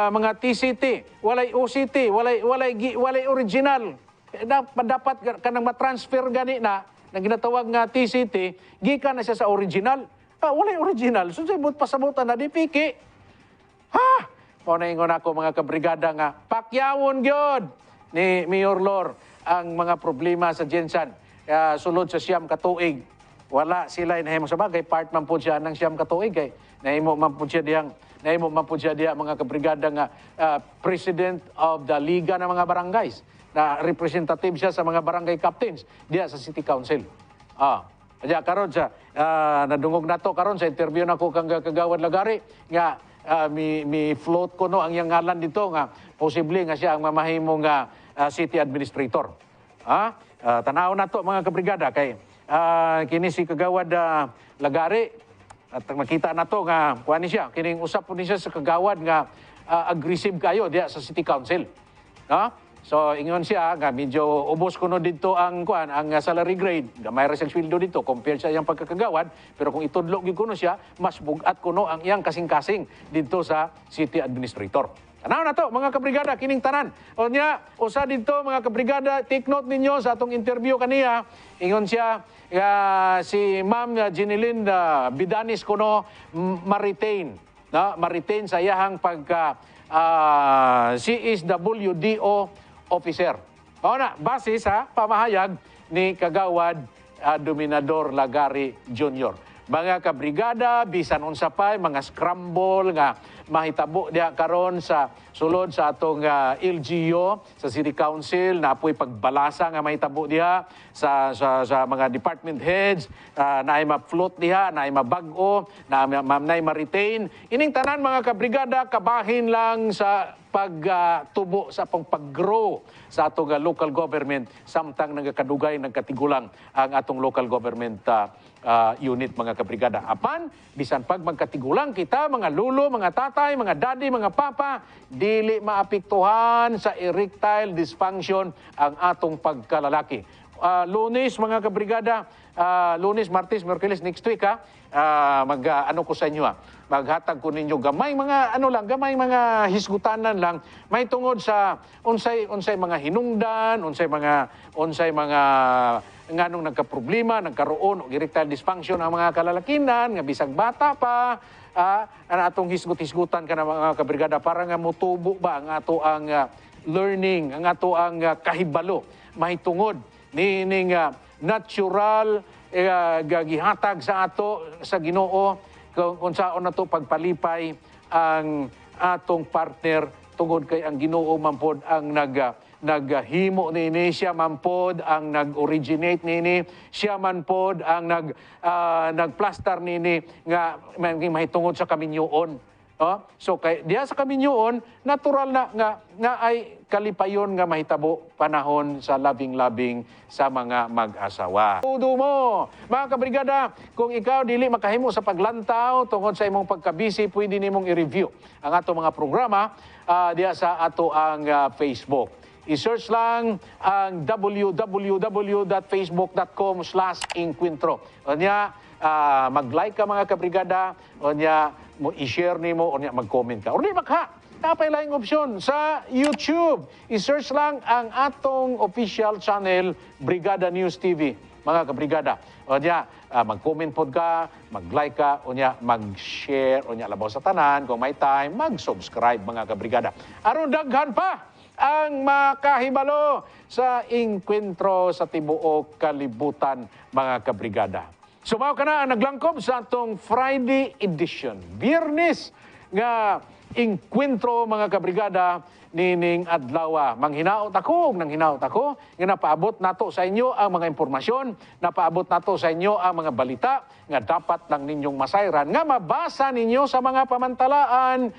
mga TCT, walay OCT, walay original. Dapat kanang matransfer gani na ginatawag nga TCT, gikan na siya sa original. Walay original. So, pasabutan na di piki. O na ingon ako mga kabrigada nga, pakyawon gyud ni Mayor Lor ang mga problema sa Jinsan. Sulod sa siyam katuig, wala sila nahimo sa bagay, part man po siya ng siyam katuig kay nahimo man po siya diha mga kabrigada nga president of the Liga ng mga barangays, na representative siya sa mga barangay captains diha sa City Council. Kaya karon sa nadungog nato karon sa interview nako kang Kagawad Lagari nga mi float ko no ang iyang ngalan dito nga posible nga siya ang mamahimo nga city administrator. Tanaw na to mga kabrigada kay kini si Kagawad Lagari at makita na to nga kuha ni siya kining usap po ni siya sa kagawad nga aggressive kayo diya sa City Council. No? So ingon siya nga medyo ubos kuno dito ang salary grade, gamay ra siyang sweldo dito compared sa iyang pagkakagawad, pero kung itudlo gyud kuno siya, mas bugat kuno ang iyang kasing-kasing dito sa city administrator. Tanaw na to mga kabrigada kining tanan. Unya usa dito mga kabrigada, take note ninyo sa atong interview kaniya, ingon siya si Ma'am Jeneline Bidanis kuno ma-retain, no? Ma-retain sa iyang pagka CSWDO officer. Mao na base sa pamahayag ni Kagawad Dominador Lagari Jr. Mga kabrigada, bisan unsa pa mga scramble nga mahitabo diha karon sa sulod sa atong LGU sa City Council, napoy pagbalasa nga mahitabo diha sa mga department heads, naay ma-float diha, naay mabag-o, naay ma-retain. Ining tanan mga kabrigada, kabahin lang sa pagtubo sa pag-grow sa atong local government samtang nagakadugay nagkatigulang ang atong local government unit mga kabrigada. Apan, bisan pag magkatigulang kita, mga lulo, mga tatay, mga daddy, mga papa, dili maapektuhan sa erectile dysfunction ang atong pagkalalaki. Lunes mga kabrigada, Lunes, Martes, Miyerkules next week ano ko sa inyo maghatag ko ninyo gamay mga gamay mga hisgutanan lang may tungod sa unsay mga hinungdan, unsay mga nganong nagkaproblema, nagkaroon og erectile dysfunction ang mga kalalakinan nga bisag bata pa atong hisgut-hisgutan kana mga kabrigada para nga motubo ba ang ato ang learning, ang ato ang kahibalo mahitungod nining natural gihatag sa ato sa Ginoo kung saon nato pagpalipay ang atong partner tungod kay ang Ginoo mampod ang naghimo nini, siya mampod ang nag-originate nini, siya manpod ang nagplaster nini nga mahitungod sa kaminyoon. So kay diha sa kaminyoon natural na nga ay kalipayon nga mahitabo panahon sa labing-labing sa mga mag-asawa. Tudo mo mga kabrigada, kung ikaw dili makahimo sa paglantaw tungod sa imong pagkabisi, pwede nimong i-review ang ato mga programa diha sa ato ang Facebook. I-search lang ang www.facebook.com/Encuentro. Onya mag-like ka mga kabrigada, onya mo i-share nimo, onya mag-comment ka. O di makha, napay laing opsyon sa YouTube. I-search lang ang atong official channel Brigada News TV, mga kabrigada. Onya mag-comment pod ka, mag-like ka, onya mag-share, onya labaw sa tanan, kung may time mag-subscribe mga kabrigada. Aron daghan pa ang makahibalo sa Encuentro sa tibuok kalibutan mga kabrigada. Sumaw ka na ang naglangkob sa atong Friday edition. Biyernes nga Encuentro mga kabrigada nining adlaw. Manghinaot ako nga napaabot nato sa inyo ang mga impormasyon, napaabot nato sa inyo ang mga balita nga dapat lang ninyong masayran, nga mabasa ninyo sa mga pamantalaan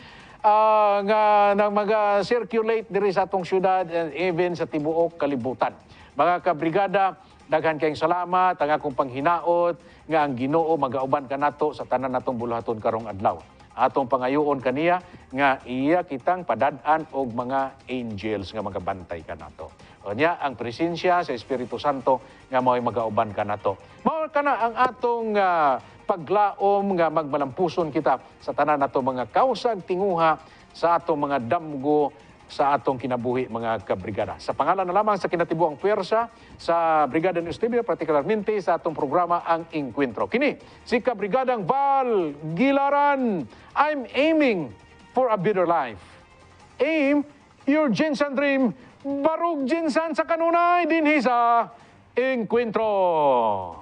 nga mag-circulate diri sa atong syudad and even sa tibuok kalibutan. Mga kabrigada, daghan kayong salamat ang akong panghinaot nga ang Ginoo magauban kanato sa tanan natong buluhaton karong adlaw. Atong pangayoon kaniya nga iya kitang padad-an og mga angels nga magabantay kanato. Unya ang presensya sa Espiritu Santo nga mao'y magauban kanato. Mao kana ang atong paglaom nga magmalampuson kita sa tanan nato mga kausag tinguha sa atong mga damgo sa atong kinabuhi mga kabrigada. Sa pangalan na lamang sa kinatibuang puwersa sa Brigada News TV, partikularmente sa atong programa ang Encuentro. Kini si Kabrigadang Val Gilaran. I'm aiming for a better life. Aim your Jinsan dream. Barug Jinsan sa kanunay dinhi sa Encuentro.